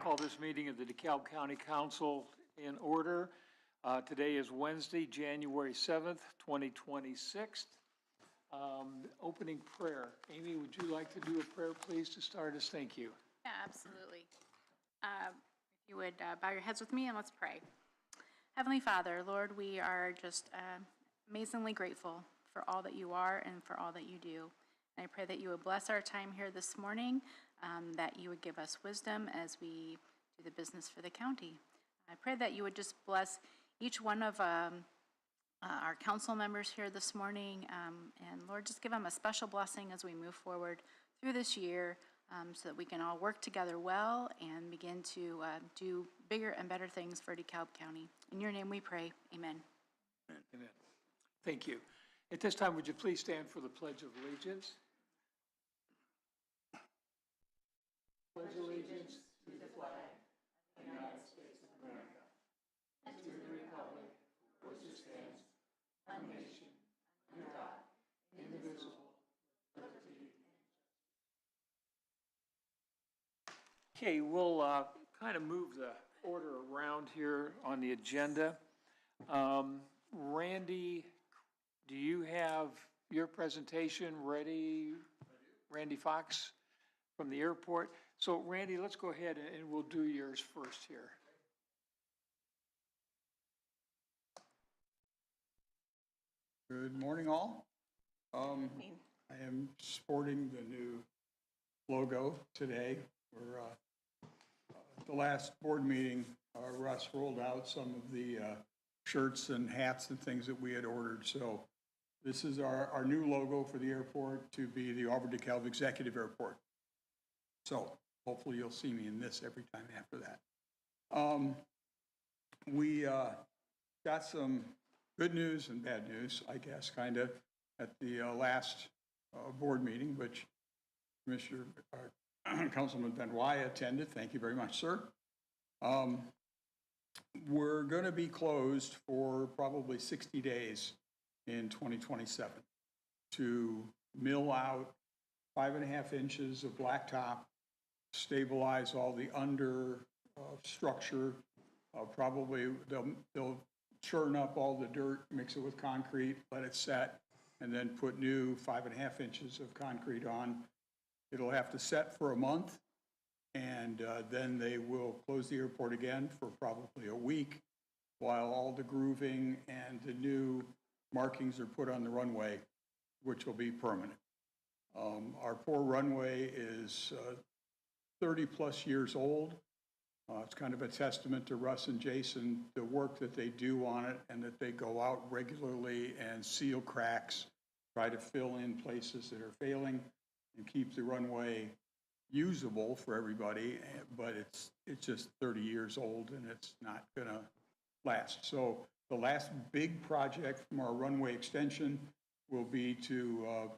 Call this meeting of the DeKalb County Council in order. Today is Wednesday, January 7th, 2026. Opening prayer. Amy, would you like to do a prayer, please, to start us? Thank you. Yeah, absolutely. If you would bow your heads with me and let's pray. Heavenly Father, Lord, we are just amazingly grateful for all that you are and for all that you do. And I pray that you would bless our time here this morning, that you would give us wisdom as we do the business for the county. I pray that you would just bless each one of our council members here this morning, and Lord, just give them a special blessing as we move forward through this year, so that we can all work together well and begin to do bigger and better things for DeKalb County. In your name we pray, amen. Amen. Thank you. At this time, would you please stand for the Pledge of Allegiance? Pledge allegiance to the flag of the United States of America and to the republic for which it stands, one nation, under God, indivisible, with liberty and justice. Okay, we'll kind of move the order around here on the agenda. Randy, do you have your presentation ready? Randy Fox from the airport. So Randy, let's go ahead and we'll do yours first here. Good morning, all. I am sporting the new logo today. We're the last board meeting, Russ rolled out some of the shirts and hats and things that we had ordered. So this is our new logo for the airport to be the Auburn DeKalb Executive Airport. So hopefully you'll see me in this every time after that. We got some good news and bad news, I guess, kind of, at the last board meeting, which Commissioner Councilman Benoit attended. Thank you very much, sir. We're going to be closed for probably 60 days in 2027 to mill out 5.5 inches of blacktop, stabilize all the under structure. Probably they'll churn up all the dirt, mix it with concrete, let it set, and then put new 5.5 inches of concrete on. It'll have to set for a month, and then they will close the airport again for probably a week while all the grooving and the new markings are put on the runway, which will be permanent. Our poor runway is 30 plus years old. It's kind of a testament to Russ and Jason, the work that they do on it, and that they go out regularly and seal cracks, try to fill in places that are failing, and keep the runway usable for everybody. But it's just 30 years old, and it's not gonna last. So the last big project from our runway extension will be to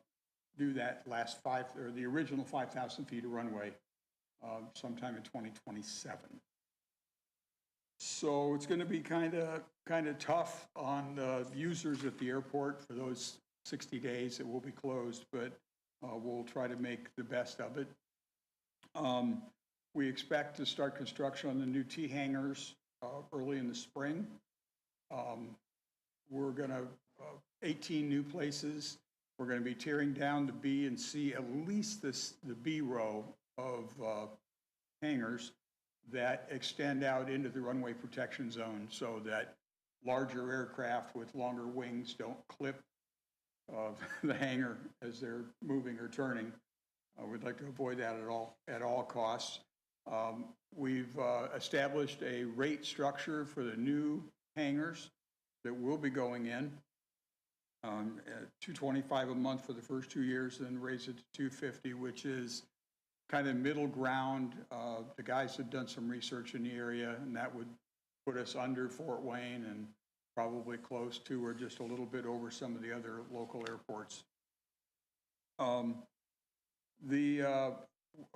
do that last the original 5,000 feet of runway sometime in 2027. So it's going to be kind of tough on the users at the airport for those 60 days that will be closed, but we'll try to make the best of it. We expect to start construction on the new T hangars early in the spring. We're going to 18 new places. We're going to be tearing down the B and C, at least the B row of hangars that extend out into the runway protection zone so that larger aircraft with longer wings don't clip the hangar as they're moving or turning. We'd like to avoid that at all costs. We've established a rate structure for the new hangars that will be going in. At $225 a month for the first 2 years, then raise it to $250, which is kind of middle ground. The guys have done some research in the area, and that would put us under Fort Wayne and probably close to or just a little bit over some of the other local airports.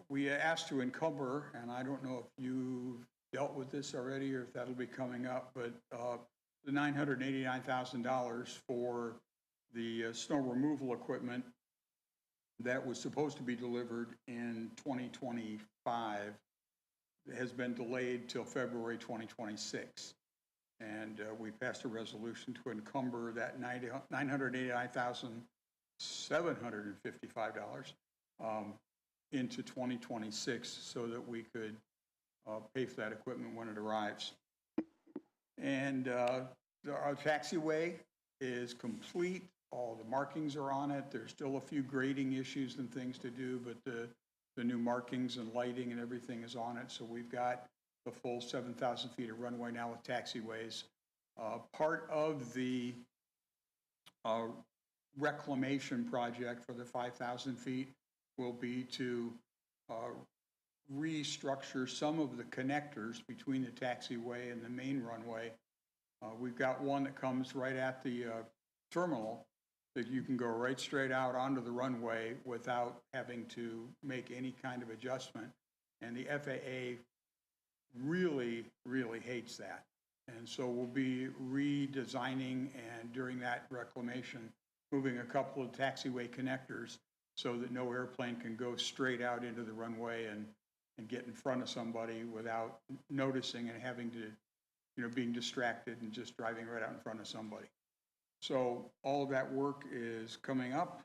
We asked to encumber, and I don't know if you've dealt with this already or if that'll be coming up, but the $989,000 for the snow removal equipment that was supposed to be delivered in 2025 has been delayed till February 2026. And we passed a resolution to encumber that $989,755 into 2026 so that we could pay for that equipment when it arrives. And our taxiway is complete. All the markings are on it. There's still a few grading issues and things to do, but the new markings and lighting and everything is on it. So we've got the full 7,000 feet of runway now with taxiways. Part of the reclamation project for the 5,000 feet will be to restructure some of the connectors between the taxiway and the main runway. We've got one that comes right at the terminal that you can go right straight out onto the runway without having to make any kind of adjustment. And the FAA really, really hates that. And so we'll be redesigning and during that reclamation, moving a couple of taxiway connectors so that no airplane can go straight out into the runway and get in front of somebody without noticing and having to, being distracted and just driving right out in front of somebody. So all of that work is coming up.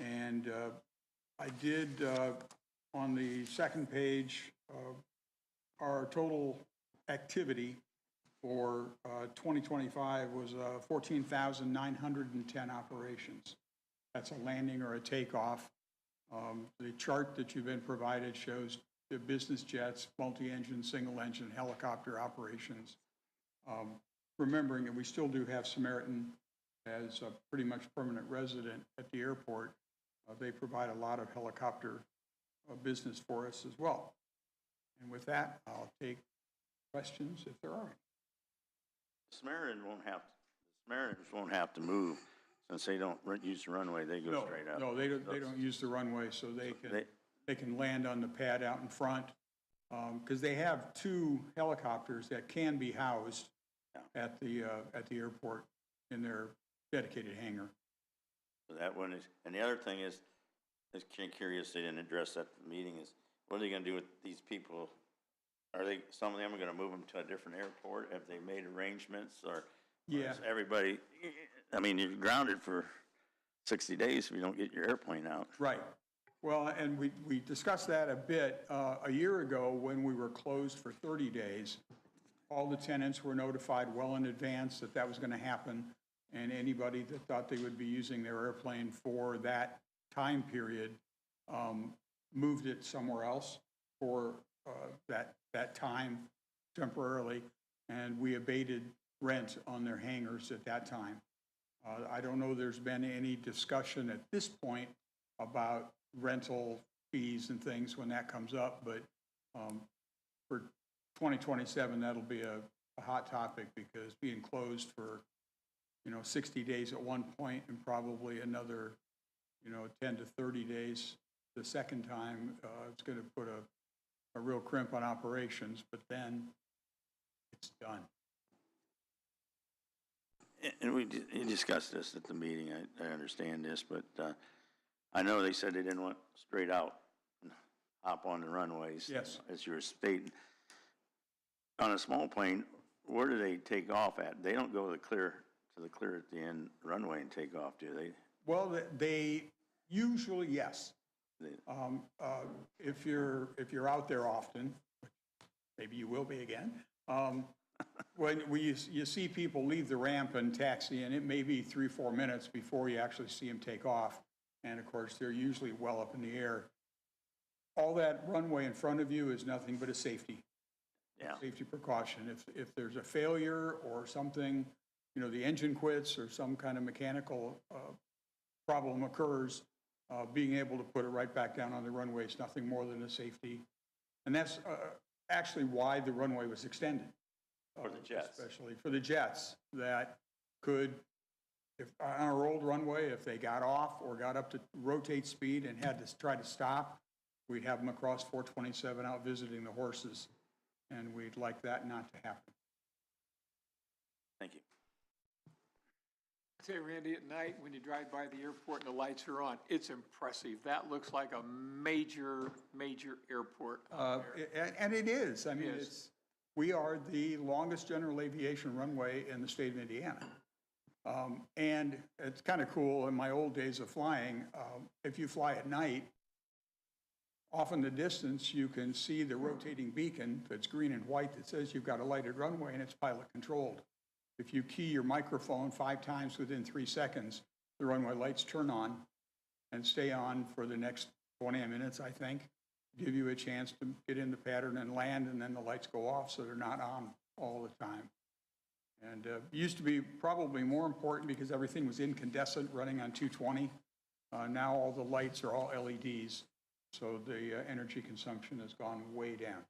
And I did, on the second page, our total activity for 2025 was 14,910 operations. That's a landing or a takeoff. The chart that you've been provided shows the business jets, multi-engine, single-engine, helicopter operations. Remembering that we still do have Samaritan as a pretty much permanent resident at the airport. They provide a lot of helicopter business for us as well. And with that, I'll take questions if there are any. Samaritans won't have to move since they don't use the runway. They go straight up. No, they don't use the runway, so they can land on the pad out in front because they have two helicopters that can be housed at the airport in their dedicated hangar. So that one is, and the other thing is curious, they didn't address that at the meeting, is what are they going to do with these people? Are they, some of them are going to move them to a different airport? Have they made arrangements or is everybody, I mean, you're grounded for 60 days if you don't get your airplane out. Right. Well, and we discussed that a bit. A year ago when we were closed for 30 days, all the tenants were notified well in advance that that was going to happen. And anybody that thought they would be using their airplane for that time period moved it somewhere else for that time temporarily, and we abated rent on their hangars at that time. I don't know there's been any discussion at this point about rental fees and things when that comes up, but for 2027, that'll be a hot topic because being closed for 60 days at one point and probably another 10 to 30 days the second time, it's going to put a real crimp on operations, but then it's done. And we discussed this at the meeting. I understand this, but I know they said they didn't want straight out and hop on the runways. Yes. As you were stating. On a small plane, where do they take off at? They don't go to the clear at the end runway and take off, do they? Well, they usually, yes. If you're out there often, maybe you will be again, when you see people leave the ramp and taxi, and it may be 3-4 minutes before you actually see them take off. And of course, they're usually well up in the air. All that runway in front of you is nothing but a safety precaution. If there's a failure or something, the engine quits or some kind of mechanical problem occurs, being able to put it right back down on the runway is nothing more than a safety. And that's actually why the runway was extended. For the jets. Especially for the jets that could, if on our old runway, if they got off or got up to rotate speed and had to try to stop, we'd have them across 427 out visiting the horses. And we'd like that not to happen. Thank you. Say, Randy, at night, when you drive by the airport and the lights are on, it's impressive. That looks like a major, major airport out there. And it is. I mean, Yes. we are the longest general aviation runway in the state of Indiana. And it's kind of cool, in my old days of flying, if you fly at night, off in the distance, you can see the rotating beacon that's green and white that says you've got a lighted runway and it's pilot controlled. If you key your microphone 5 times within 3 seconds, the runway lights turn on and stay on for the next 20 minutes, I think, give you a chance to get in the pattern and land, and then the lights go off so they're not on all the time. And it used to be probably more important because everything was incandescent running on 220. Now all the lights are all LEDs, so the energy consumption has gone way down.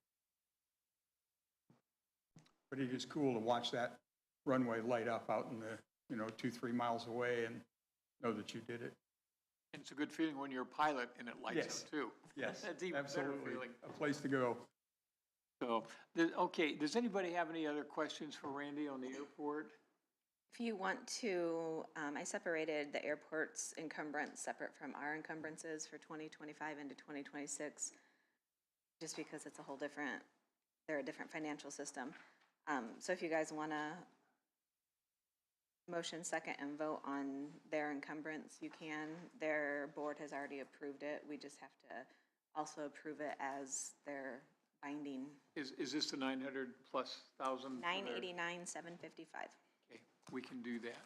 But it is cool to watch that runway light up out in the, 2-3 miles away and know that you did it. And it's a good feeling when you're a pilot and it lights Yes. up too. Yes, That's even better absolutely. feeling. A place to go. So, okay, does anybody have any other questions for Randy on the airport? If you want to, I separated the airport's encumbrance separate from our encumbrances for 2025 into 2026, just because it's a whole different, they're a different financial system. So if you guys want to motion second and vote on their encumbrance, you can. Their board has already approved it. We just have to also approve it as their binding. Is this the 900 plus thousand? 989, 755. Okay, we can do that.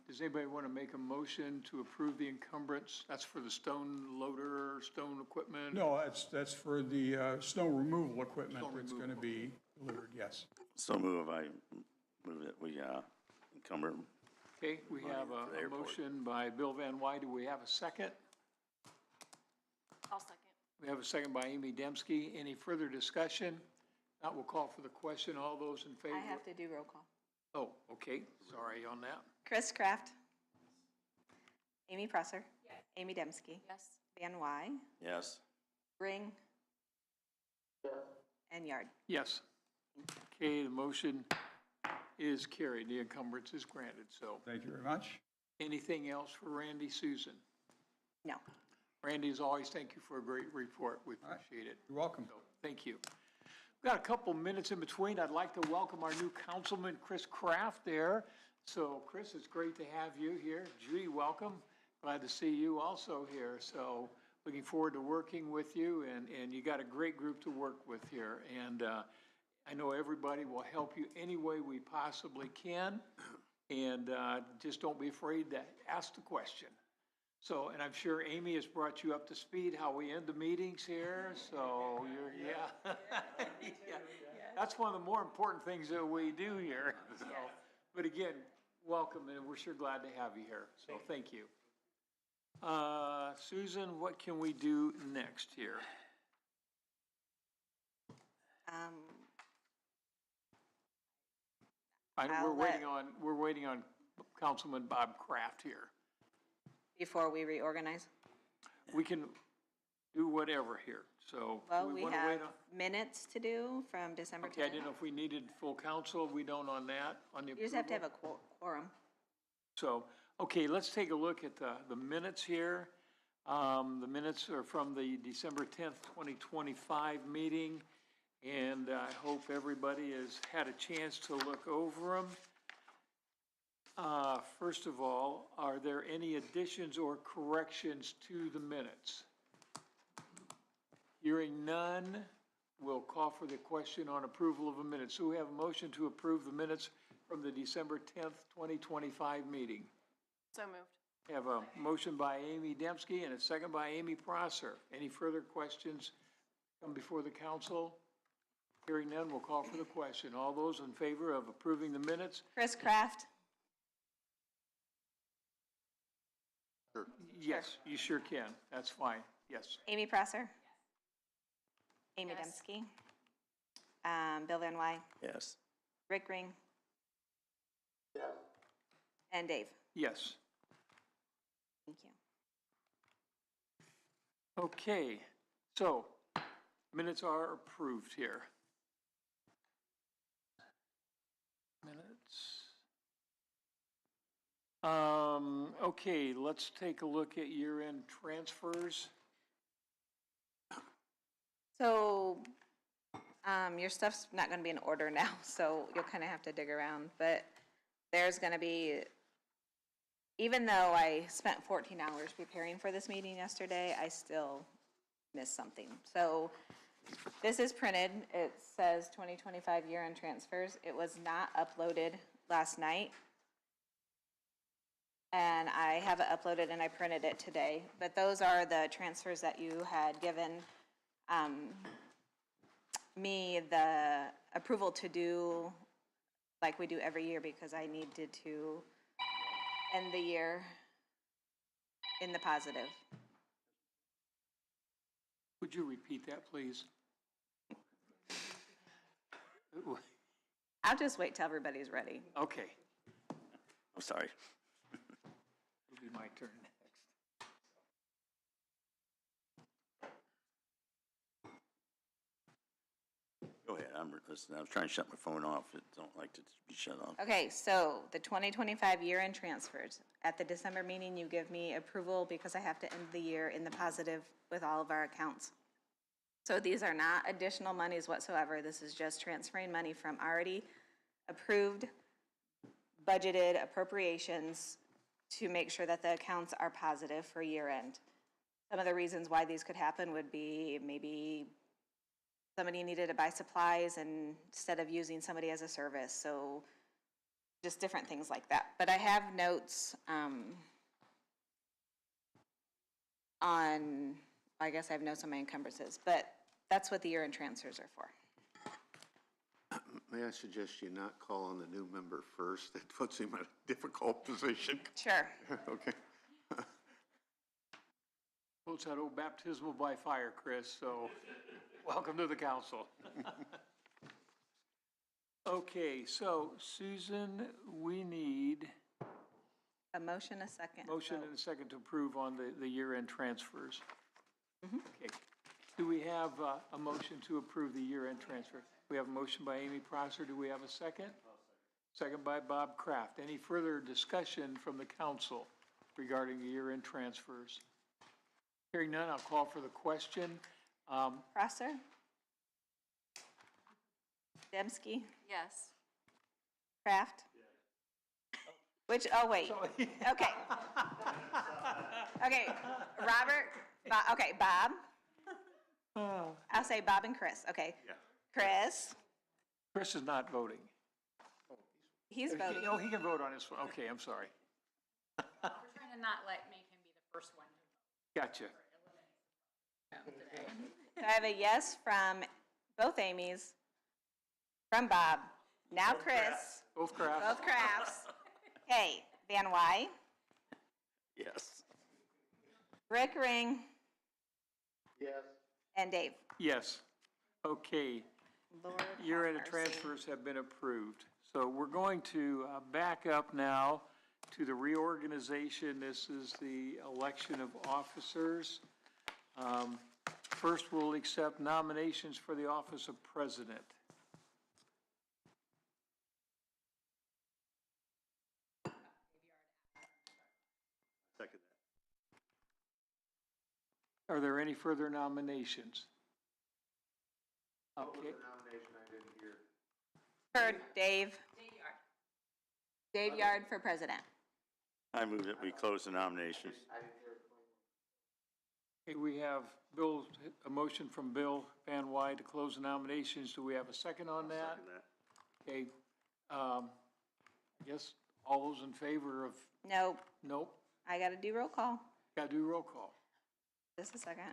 Does anybody want to make a motion to approve the encumbrance? That's for the stone loader, stone equipment? No, that's for the snow removal equipment Snow that's going to be delivered, yes. So move that we encumber. Okay, we have for the a airport. motion by Bill Van Wy. Do we have a second? I'll second. We have a second by Amy Dembski. Any further discussion? Not, we'll call for the question. All those in favor? I have to do roll call. Oh, okay, sorry on that. Chris Kraft. Amy Presser. Yes. Amy Dembski. Yes. Van Wy. Yes. Ring. And Yard. Yes. Okay, the motion is carried. The encumbrance is granted, so. Thank you very much. Anything else for Randy, Susan? No. Randy, as always, thank you for a great report. We right. appreciate it. You're welcome. So, thank you. We've got a couple minutes in between. I'd like to welcome our new councilman, Chris Kraft, there. So, Chris, it's great to have you here. Judy, welcome. Glad to see you also here. So, looking forward to working with you, and you got a great group to work with here. And I know everybody will help you any way we possibly can. And just don't be afraid to ask the question. So, and I'm sure Amy has brought you up to speed how we end the meetings here, so you're, yeah. Yeah. That's one of the more important things that we do here. So, but again, welcome, and we're sure glad to have you here, so thank you. Susan, what can we do next here? We're waiting on Councilman Bob Kraft here. Before we reorganize? We can do whatever here, so. Well, do we wanna have wait on- minutes to do from December 10th. Okay, I didn't know if we needed full council. We don't on that, on the You just have to have approval. a quorum. So, okay, let's take a look at the minutes here. The minutes are from the December 10th, 2025 meeting, and I hope everybody has had a chance to look over them. First of all, are there any additions or corrections to the minutes? Hearing none, we'll call for the question on approval of the minutes. So we have a motion to approve the minutes from the December 10th, 2025 meeting. So moved. We have a motion by Amy Dembski and a second by Amy Prosser. Any further questions come before the council? Hearing none, we'll call for the question. All those in favor of approving the minutes? Chris Kraft? Yes, you sure can. That's fine. Yes. Amy Presser? Amy Yes. Dembski? Bill Van Wy? Yes. Rick Ring? And Dave? Yes. Thank you. Okay, so minutes are approved here. Minutes. Okay, let's take a look at year-end transfers. So, your stuff's not gonna be in order now, so you'll kind of have to dig around, but there's gonna be, even though I spent 14 hours preparing for this meeting yesterday, I still missed something. So, this is printed, it says 2025 year-end transfers. It was not uploaded last night. And I have it uploaded and I printed it today. But those are the transfers that you had given me the approval to do like we do every year because I needed to end the year in the positive. Would you repeat that, please? I'll just wait till everybody's ready. Okay, I'm sorry. it'll be my turn next. Go ahead, I'm listening. I was trying to shut my phone off. I don't like to be shut off. Okay, so the 2025 year-end transfers. At the December meeting, you give me approval because I have to end the year in the positive with all of our accounts. So these are not additional monies whatsoever. This is just transferring money from already approved, budgeted appropriations to make sure that the accounts are positive for year-end. Some of the reasons why these could happen would be maybe somebody needed to buy supplies and instead of using somebody as a service, so just different things like that. But I have notes on, I guess I have notes on my encumbrances, but that's what the year-end transfers are for. May I suggest you not call on the new member first? That puts him in a difficult position. Sure. Okay. Well, it's that old baptismal by fire, Chris, so welcome to the council. Okay, so Susan, we need A motion, a second. motion and a second to approve on the year-end transfers. Okay. Do we have a motion to approve the year-end transfer? We have a motion by Amy Prosser. Do we have a second? Second by Bob Kraft. Any further discussion from the council regarding the year-end transfers? Hearing none, I'll call for the question. Prosser? Dembski? Yes. Kraft? Which, oh, wait. Okay. Okay, Robert, okay, Bob? I'll say Bob and Chris, okay. Yeah. Chris? Chris is not voting. He's voting. Oh, he can vote on this one. Okay, I'm sorry. We're trying to not make him be the first one to Gotcha. So I have a yes from both Amy's, from Bob, now Chris, Both Kraft. both Crafts. Okay, Van Wy, Yes. Rick Ring, Yes. and Dave. Yes. Okay. Lord have Year-end mercy. transfers have been approved. So we're going to back up now to the reorganization. This is the election of officers. First, we'll accept nominations for the office of president. Second Are there any further nominations? Okay. nomination I didn't hear. For Dave. Dave Yard for president. I move that we close the nominations. Okay, we have Bill, a motion from Bill Van Wy to close the nominations. Do we have a second on that? Okay, I guess all those in favor of, Nope, nope, I gotta do roll call. gotta do roll call. Just a second.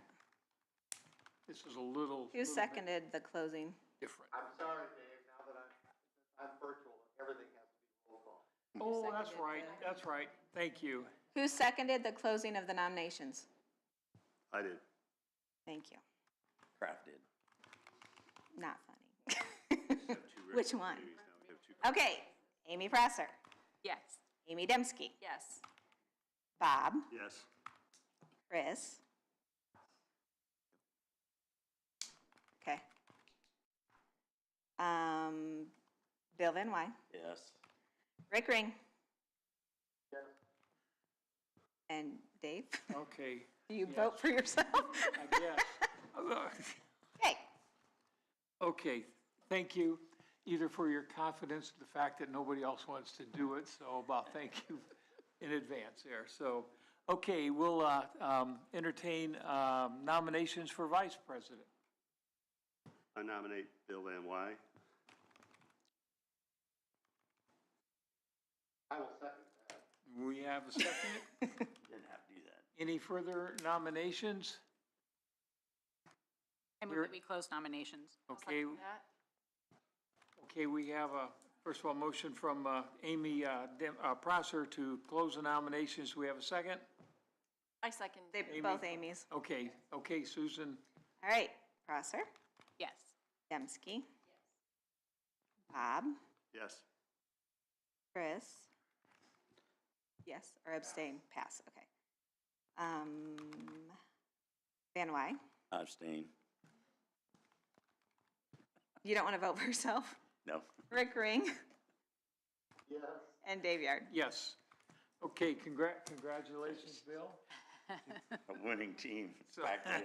This is a little. Who seconded the closing? Different. I'm sorry, Dave, now that I'm virtual, everything has to be roll call. Oh, that's right, that's right. Thank you. Who seconded the closing of the nominations? I did. Thank you. Kraft did. Not funny. Which one? Okay, Amy Prosser, Yes. Amy Dembski, Yes. Bob, Yes. Chris. Okay. Bill Van Wy, Yes. Rick Ring. And Dave, Okay, do you Yes. vote for yourself? I guess. Okay. Okay, thank you, either for your confidence, the fact that nobody else wants to do it, so thank you in advance there. So, okay, we'll entertain nominations for vice president. I nominate Bill Van Wy. I will second that. We have a second. Didn't have to do that. Any further nominations? I move that we close nominations. Okay. Okay, we have first of all, motion from Amy Prosser to close the nominations. Do we have a second? I second. Both Amy's. Okay, Susan. All right, Prosser, Yes. Dembski. Bob, Yes. Chris. Yes, or abstain, pass, okay. Van Wy, Abstain. you don't want to vote for yourself? No. Rick Ring Yes. and Dave Yard. Yes. Okay, congratulations, Bill. A winning team. Back to the other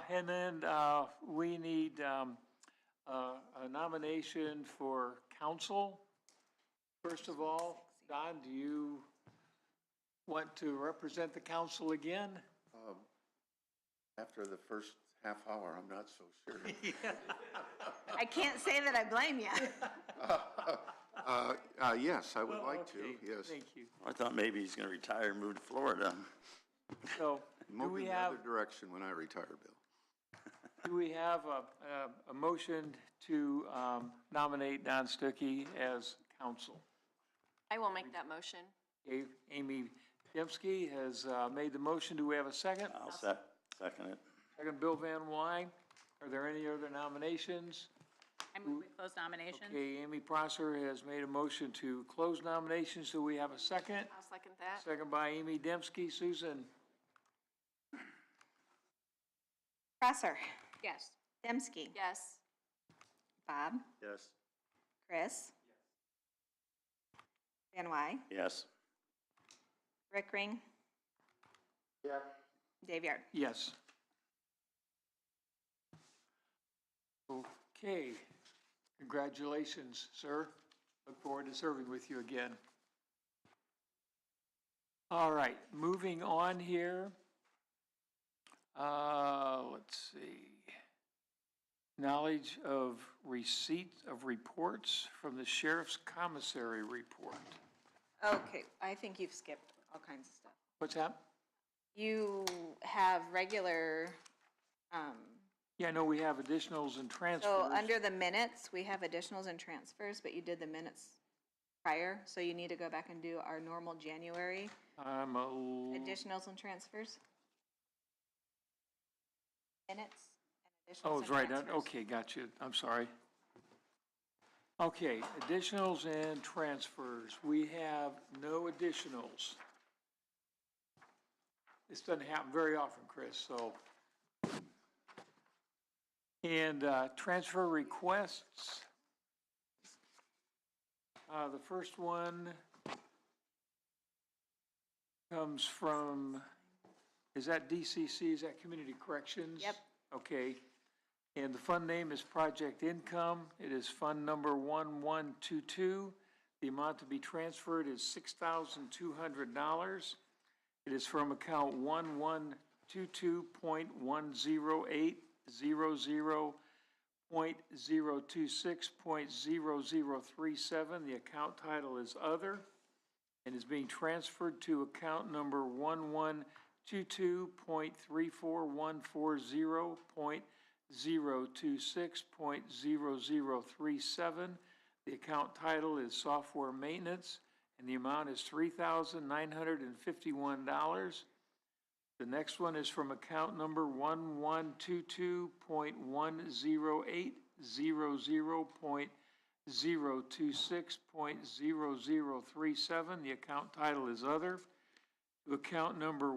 end. And then we need a nomination for council. First of all, Don, do you want to represent the council again? After the first half hour, I'm not so sure. I can't say that I blame you. Yes, I would like to, Okay, yes. Thank you. I thought maybe he's gonna retire and move to Florida. So, do Move we in the have, other direction when I retire, Bill. do we have a motion to nominate Don Stuckey as council? I will make that motion. Okay, Amy Dembski has made the motion. Do we have a second? I'll second it. Second, Bill Van Wy. Are there any other nominations? I move we close nominations. Okay, Amy Prosser has made a motion to close nominations. Do we have a second? I'll second that. Second by Amy Dembski. Susan? Prosser, Yes. Dembski. Yes. Bob, Yes. Chris. Van Wy, Yes. Rick Ring, Yeah. Dave Yard. Yes. Okay. Congratulations, sir. Look forward to serving with you again. All right, moving on here. Let's see. Knowledge of receipt of reports from the sheriff's commissary report. Okay, I think you've skipped all kinds of stuff. What's that? You have regular, Yeah, I know we have additionals and transfers. so under the minutes, we have additionals and transfers, but you did the minutes prior, so you need to go back and do our normal January I'm a, additionals and transfers. Minutes and additionals oh, and it's right, transfers. okay, got you, I'm sorry. Okay, additionals and transfers. We have no additionals. This doesn't happen very often, Chris, so. And transfer requests. The first one comes from, is that DCC, is that Community Corrections? Yep. Okay, and the fund name is Project Income. It is fund number 1122. The amount to be transferred is $6,200. It is from account 1122.108.026.0037. The account title is Other and is being transferred to account number 1122.34140.026.0037. The account title is Software Maintenance, and the amount is $3,951. The next one is from account number 1122.108.026.0037. The account title is Other. To account number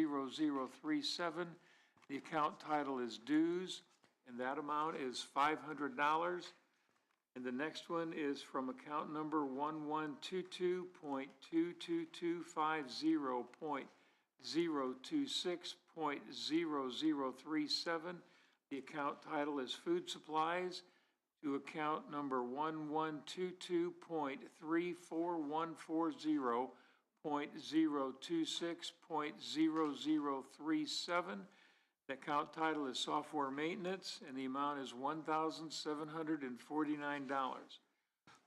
1122.33940.026.0037. The account title is Dues, and that amount is $500. And the next one is from account number 1122.22250.026.0037. The account title is Food Supplies, to account number 1122.3414.026.0037. The account title is Software Maintenance, and the amount is $1,749.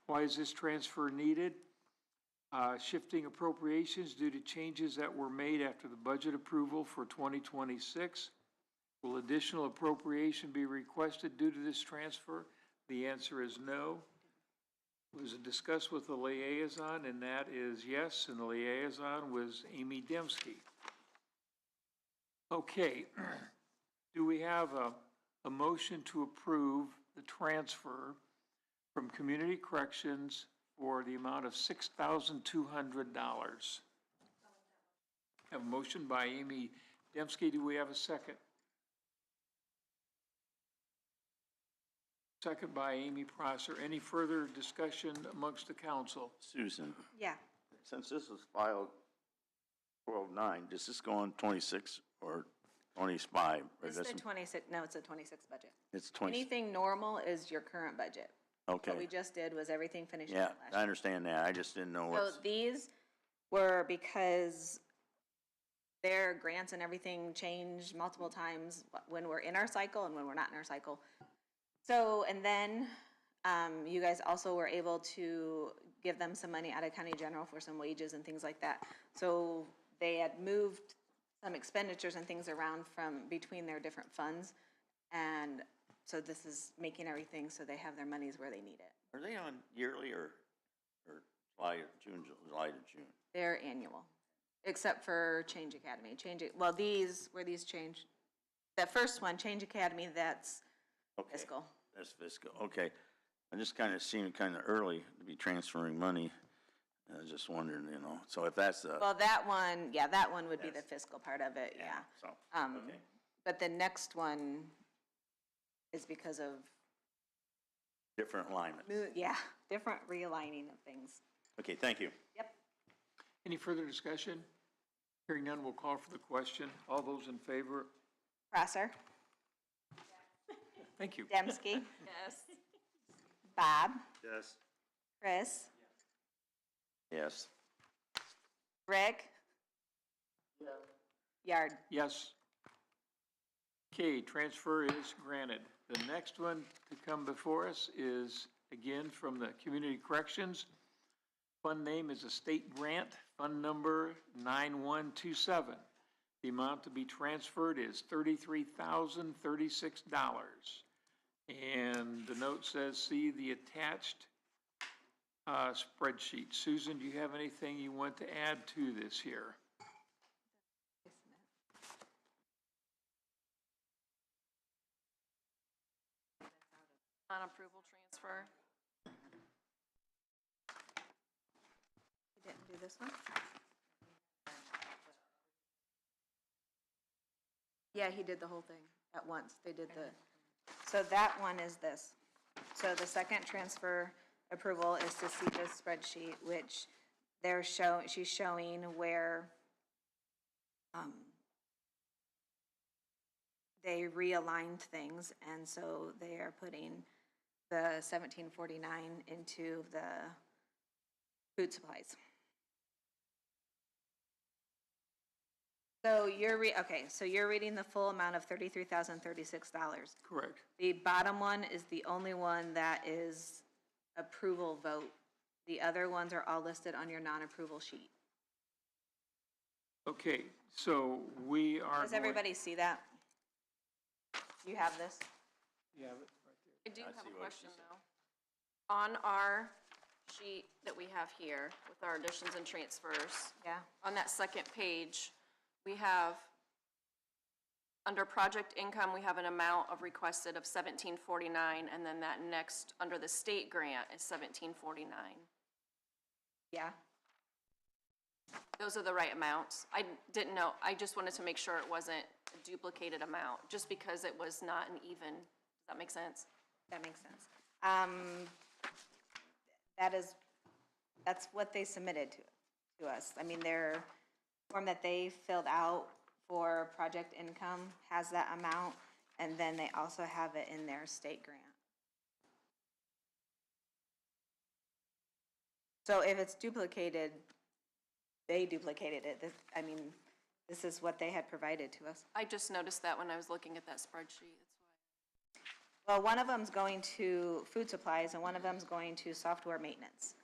Why is this transfer needed? Shifting appropriations due to changes that were made after the budget approval for 2026. Will additional appropriation be requested due to this transfer? The answer is no. It was discussed with the liaison, and that is yes, and the liaison was Amy Dembski. Okay, do we have a motion to approve the transfer from Community Corrections for the amount of $6,200? Have a motion by Amy Dembski. Do we have a second? Second by Amy Prosser. Any further discussion amongst the council? Susan, Yeah. since this was filed 12/9, does this go on 26 or 25? Or It's the doesn't- 26, no, it's a 26 budget. It's 20, Anything normal is your current budget. What we okay. just did was everything finished Yeah, out last I year. understand that. I just didn't know So what's, these were because their grants and everything changed multiple times when we're in our cycle and when we're not in our cycle. So, and then you guys also were able to give them some money out of county general for some wages and things like that. So they had moved some expenditures and things around from between their different funds. And so this is making everything so they have their monies where they need it. are they on yearly or July to June? They're annual, except for Change Academy. Well, these, where these change, the first one, Change Academy, that's Okay. fiscal. That's fiscal, okay. I just kind of seemed kind of early to be transferring money. I was just wondering, so if that's the, Well, that one, yeah, that one would be the fiscal part of it, yeah. so, okay. But the next one is because of, Different alignment. yeah, different realigning of things. Okay, thank you. Yep. Any further discussion? Hearing none, we'll call for the question. All those in favor? Prosser, Thank you. Dembski, Yes. Bob, Yes. Chris, Yes. Rick, Yard. Yes. Okay, transfer is granted. The next one to come before us is, again, from the Community Corrections. Fund name is a state grant, fund number 9127. The amount to be transferred is $33,036. And the note says, see the attached spreadsheet. Susan, do you have anything you want to add to this here? Non-approval transfer. You didn't do this one? Yeah, he did the whole thing at once. They did the, so that one is this. So the second transfer approval is to see this spreadsheet, which she's showing where they realigned things, and so they are putting the 1749 into the food supplies. So so you're reading the full amount of $33,036. Correct. The bottom one is the only one that is approval vote. The other ones are all listed on your non-approval sheet. Okay, so we are Does going- everybody see that? You have this? You have it right there. I do I have see a what question she said. though. On our sheet that we have here with our additions and transfers, Yeah. on that second page, we have, under project income, we have an amount of requested of $1,749, and then that next, under the state grant, is $1,749. Yeah. Those are the right amounts. I didn't know, I just wanted to make sure it wasn't a duplicated amount, just because it was not an even Does that make sense? That makes sense. That's what they submitted to us. I mean, their form that they filled out for project income has that amount, and then they also have it in their state grant. So if it's duplicated, they duplicated it. I mean, this is what they had provided to us. I just noticed that when I was looking at that spreadsheet, that's why. Well, one of them's going to food supplies and one of them's going to software maintenance.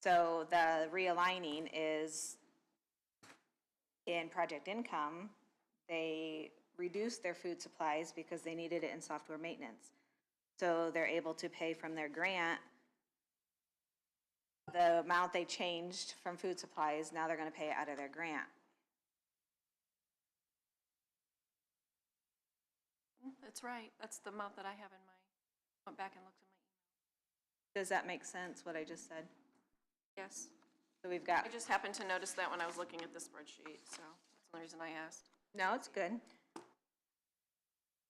So the realigning is in project income, they reduced their food supplies because they needed it in software maintenance. So they're able to pay from their grant the amount they changed from food supplies, now they're gonna pay it out of their grant. That's right. That's the amount that I have in my, went back and looked at my email. Does that make sense, what I just said? Yes. So we've got, I just happened to notice that when I was looking at the spreadsheet, so that's the reason I asked. no, it's good.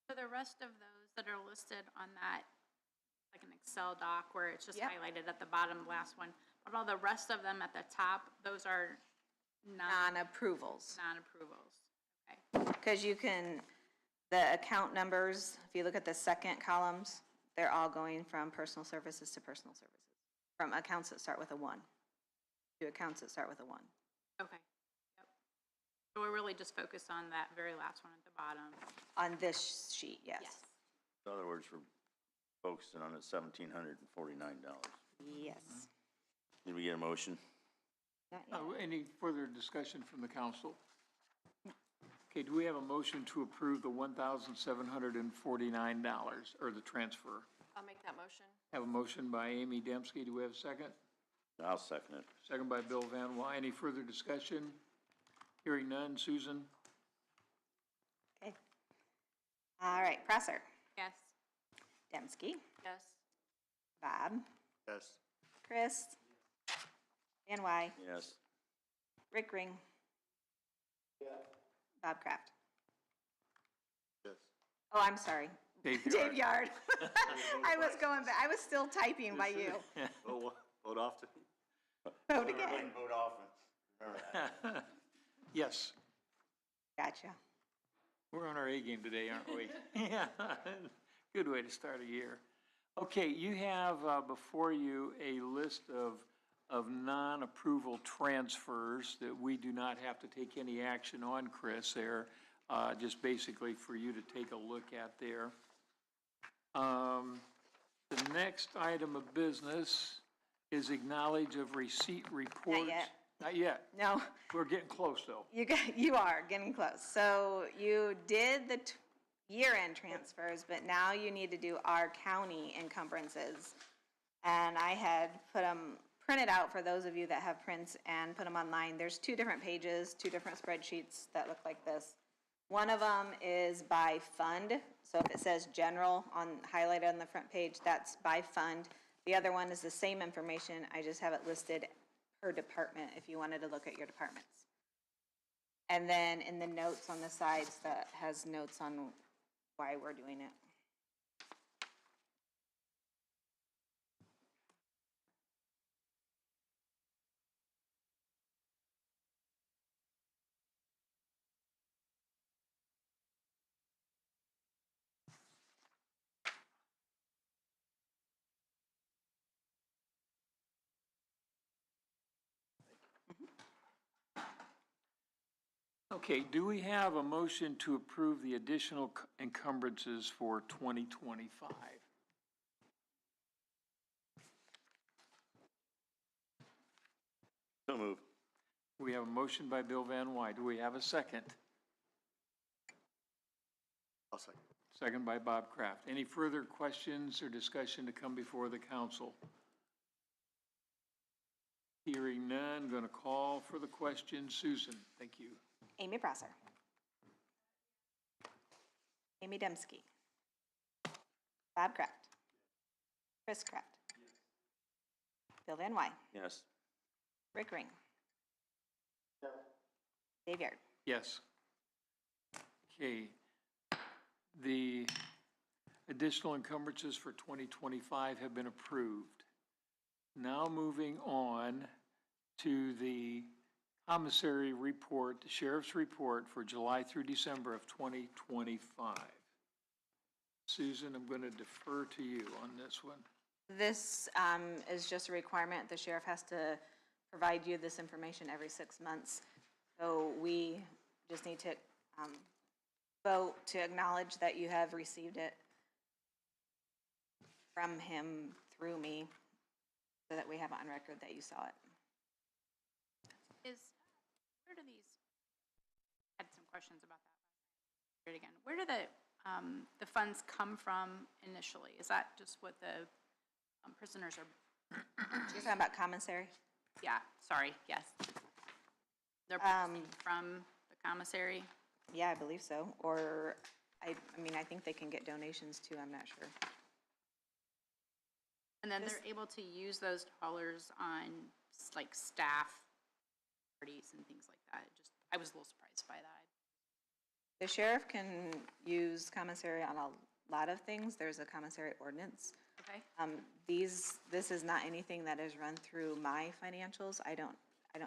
So the rest of those that are listed on that, like an Excel doc where it's just Yep. highlighted at the bottom, last one, but all the rest of them at the top, those are Non-approvals. non-approvals. Okay. Because you can, the account numbers, if you look at the second columns, they're all going from personal services to personal services. From accounts that start with a 1 to accounts that start with a 1. Okay. Yep. So we're really just focused on that very last one at the bottom. On this sheet, yes. Yes. In other words, we're focusing on the $1,749. Yes. Did we get a motion? Not yet. Any further discussion from the council? Okay, do we have a motion to approve the $1,749, or the transfer? I'll make that motion. Have a motion by Amy Dembski. Do we have a second? I'll second it. Second by Bill Van Wy. Any further discussion? Hearing none. Susan? Okay. All right, Prosser, Yes. Dembski, Yes. Bob, Yes. Chris, Van Wy, Yes. Rick Ring. Bob Kraft. Yes. Oh, I'm sorry. Dave Dave Yard. I was going back, I was still typing by you. Vote off to. Vote again. Vote off and remember that. Yes. Gotcha. We're on our A game today, aren't we? Yeah. Good way to start a year. Okay, you have before you a list of non-approval transfers that we do not have to take any action on, Chris, there, just basically for you to take a look at there. The next item of business is acknowledge of receipt reports. Not yet. Not yet. No, We're getting close, though. you are getting close. So you did the year-end transfers, but now you need to do our county encumbrances. And I had put them printed out for those of you that have prints and put them online. There's 2 different pages, 2 different spreadsheets that look like this. One of them is by fund. So if it says general highlighted on the front page, that's by fund. The other one is the same information. I just have it listed per department if you wanted to look at your departments. And then in the notes on the sides, that has notes on why we're doing it. Okay, do we have a motion to approve the additional encumbrances for 2025? So moved. We have a motion by Bill Van Wy. Do we have a second? I'll second. Second by Bob Kraft. Any further questions or discussion to come before the council? Hearing none, going to call for the question. Susan, thank you. Amy Prosser. Amy Dembski. Bob Kraft. Chris Kraft. Bill Van Wy. Yes. Rick Ring. Dave Yard. Yes. Okay. The additional encumbrances for 2025 have been approved. Now moving on to the commissary report, the sheriff's report for July through December of 2025. Susan, I'm going to defer to you on this one. This is just a requirement. The sheriff has to provide you this information every 6 months. So we just need to vote to acknowledge that you have received it from him through me, so that we have it on record that you saw it. Where do these, I had some questions about that. Again, where do the funds come from initially? Is that just what the prisoners are? You're talking about commissary? Yeah, sorry, yes. They're purchasing from the commissary? Yeah, I believe so. Or, I mean, I think they can get donations too, I'm not sure. And then they're able to use those dollars on like staff parties and things like that. I was a little surprised by that. The sheriff can use commissary on a lot of things. There's a commissary ordinance. Okay. This is not anything that is run through my financials. I don't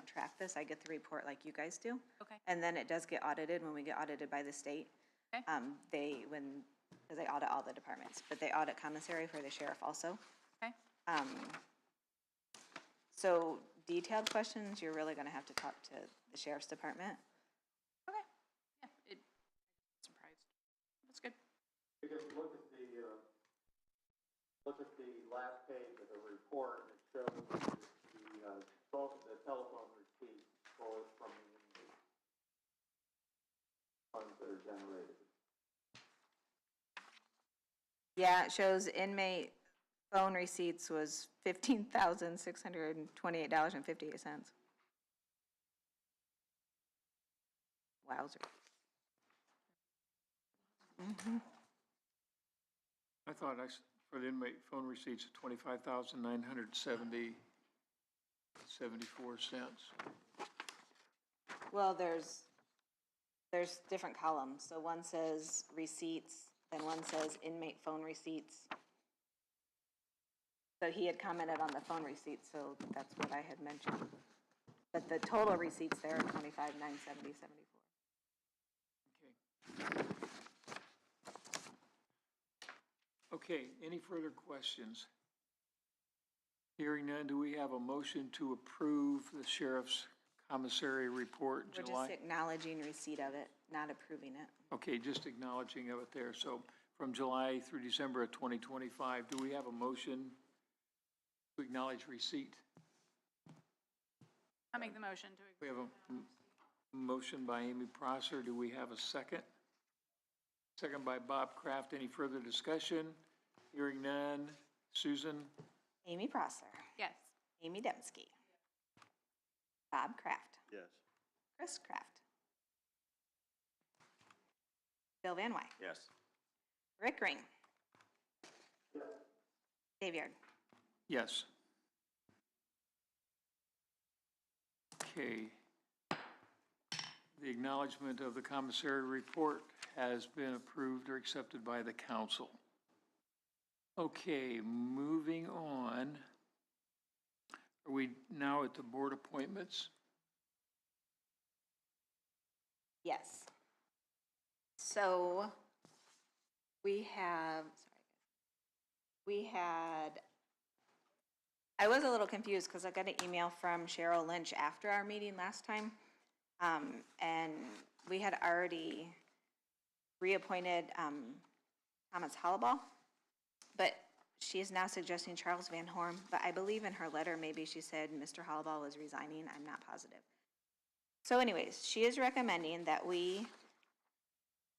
track this. I get the report like you guys do. Okay. And then it does get audited when we get audited by the state. Okay. Because they audit all the departments, but they audit commissary for the sheriff also. Okay. So detailed questions, you're really gonna have to talk to the sheriff's department. Okay. Yeah, surprised. That's good. Because look at the last page of the report, it shows the telephone receipt from the funds that are generated. Yeah, it shows inmate phone receipts was $15,628.58. Wowzer. I thought for the inmate phone receipts, 25,970.74 cents. Well, there's different columns. So one says receipts, then one says inmate phone receipts. So he had commented on the phone receipts, so that's what I had mentioned. But the total receipts there are 25,970.74. Okay. Okay, any further questions? Hearing none, do we have a motion to approve the sheriff's commissary report We're July? just acknowledging receipt of it, not approving it. Okay, just acknowledging of it there. So from July through December of 2025, do we have a motion to acknowledge receipt? I'll make the motion to. We have a motion by Amy Prosser. Do we have a second? Second by Bob Kraft. Any further discussion? Hearing none. Susan? Amy Prosser. Yes. Amy Dembski. Bob Kraft. Yes. Chris Kraft. Bill Van Wyk. Yes. Rick Ring. Dave Yard. Yes. Okay. The acknowledgement of the commissary report has been approved or accepted by the council. Okay, moving on. Are we now at the board appointments? Yes. So we had, I was a little confused because I got an email from Cheryl Lynch after our meeting last time. And we had already reappointed Thomas Hollaball, but she is now suggesting Charles Van Horn. But I believe in her letter, maybe she said Mr. Hollaball was resigning. I'm not positive. So anyways, she is recommending that we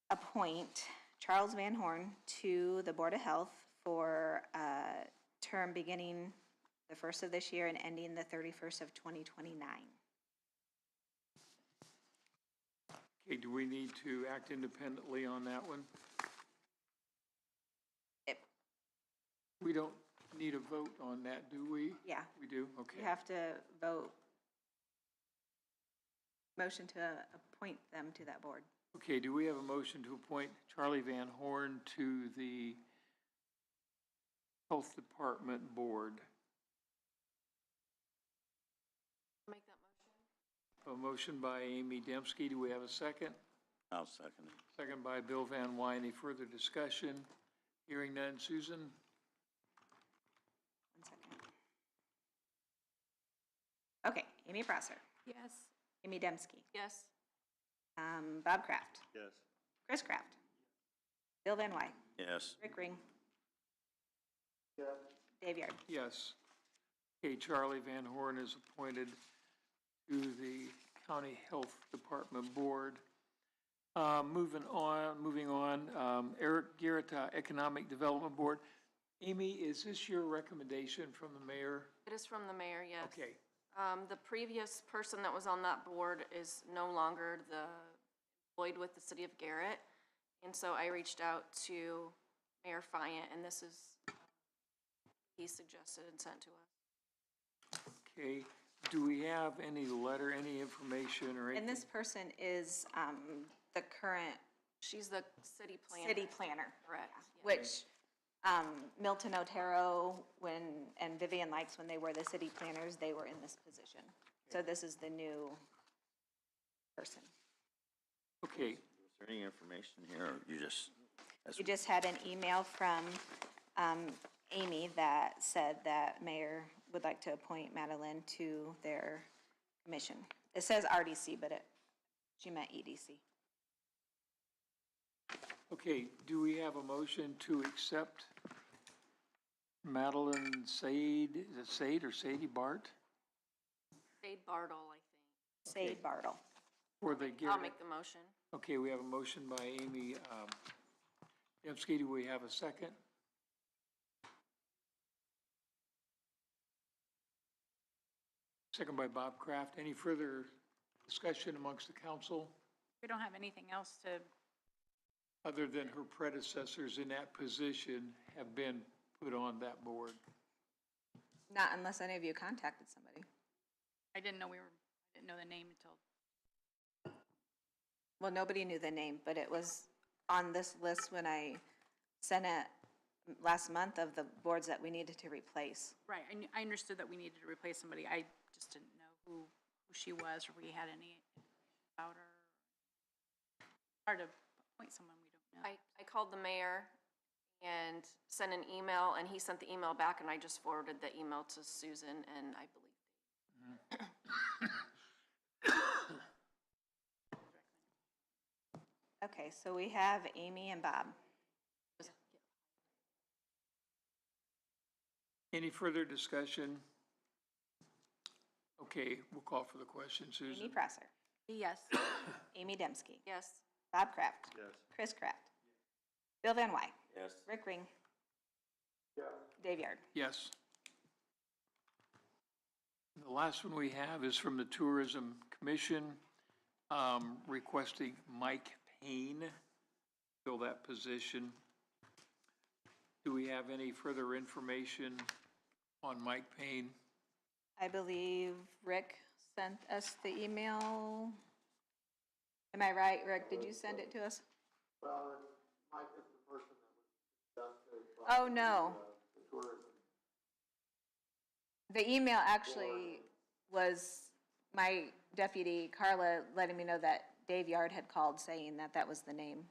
appoint Charles Van Horn to the Board of Health for a term beginning the 1st of this year and ending the 31st of 2029. Okay, do we need to act independently on that one? We don't need a vote on that, do we? Yeah. We do? Okay. You have to vote, motion to appoint them to that board. Okay, do we have a motion to appoint Charlie Van Horn to the Health Department Board. Make that motion. A motion by Amy Dembski. Do we have a second? I'll second it. Second by Bill Van Wyn. Any further discussion? Hearing none. Susan? 1 second. Okay, Amy Prosser, Yes. Amy Dembski, Yes. Bob Kraft, Yes. Chris Kraft, Bill Van Wyn, Yes. Rick Ring, Yes. Dave Yard. Yes. Okay, Charlie Van Horn is appointed to the County Health Department Board. Moving on, Eric Garrett, Economic Development Board. Amy, is this your recommendation from the mayor? It is from the mayor, yes. Okay, The previous person that was on that board is no longer employed with the city of Garrett. And so I reached out to Mayor Fayette, and this is, he suggested and sent to us. okay. Do we have any letter, any information or anything? And this person is the current She's the city planner. city planner, Correct. yeah. which Milton Otero and Vivian Likes, when they were the city planners, they were in this position. So this is the new person. Okay, Is there any information here, or you just? You just had an email from Amy that said that mayor would like to appoint Madeline to their commission. It says RDC, but she meant EDC. okay, do we have a motion to accept Madeline Sade, is it Sade or Sadie Bart? Dade Bartle, I think. Sade Bartle. For the I'll Garrett? make the motion. Okay, we have a motion by Amy Dembski. Do we have a second? Second by Bob Kraft. Any further discussion amongst the council, We don't have anything else to, other than her predecessors in that position have been put on that board? Not unless any of you contacted somebody. I didn't know the name until, Well, nobody knew the name, but it was on this list when I sent it last month of the boards that we needed to replace. right, I understood that we needed to replace somebody. I just didn't know who she was, or we had any about her. Hard to appoint someone we don't know. I called the mayor and sent an email, and he sent the email back, and I just forwarded the email to Susan, and I believe. Okay, so we have Amy and Bob. Any further discussion? Okay, we'll call for the question. Amy Susan? Prosser, Yes. Amy Dembski, Yes. Bob Kraft, Yes. Chris Kraft, Bill Van Wyn, Yes. Rick Ring, Yes. Dave Yard. Yes. The last one we have is from the Tourism Commission, requesting Mike Payne fill that position. Do we have any further information on Mike Payne? I believe Rick sent us the email. Am I right, Rick? Did you send it to us? Well, Mike is the person that was suggested by Oh, no. the tourism. The email actually was my deputy, Carla, letting me know that Dave Yard had called saying that that was the name.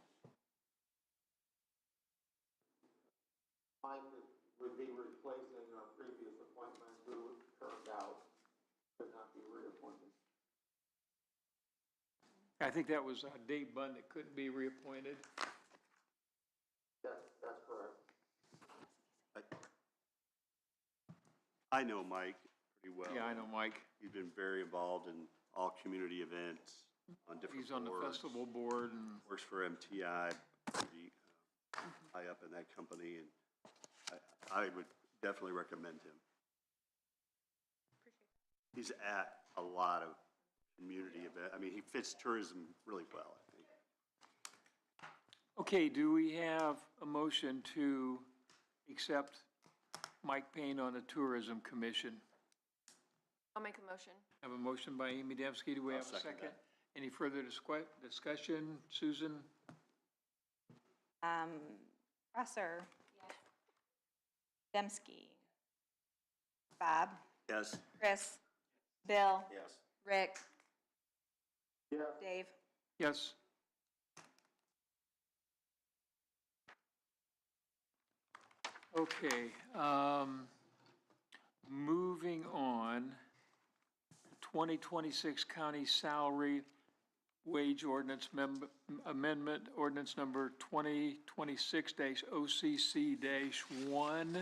Mike would be replacing a previous appointment who turned out could not be reappointed. I think that was Dave Bunn that couldn't be reappointed. Yes, that's correct. I know Mike pretty well. Yeah, I know Mike. He's been very involved in all community events on different boards. He's on the festival board and, Works for MTI, pretty high up in that company, and I would definitely recommend him. He's at a lot of community events. I mean, he fits tourism really well, I think. okay, do we have a motion to accept Mike Payne on the Tourism Commission? I'll make a motion. Have a motion by Amy Dembski. Do we I'll have a second second? that. Any further discussion? Susan? Prosser. Dembski. Bob. Yes. Chris. Bill. Yes. Rick. Yeah. Dave. Yes. Okay, moving on, 2026 county salary wage ordinance amendment, ordinance number 2026-OCC-1.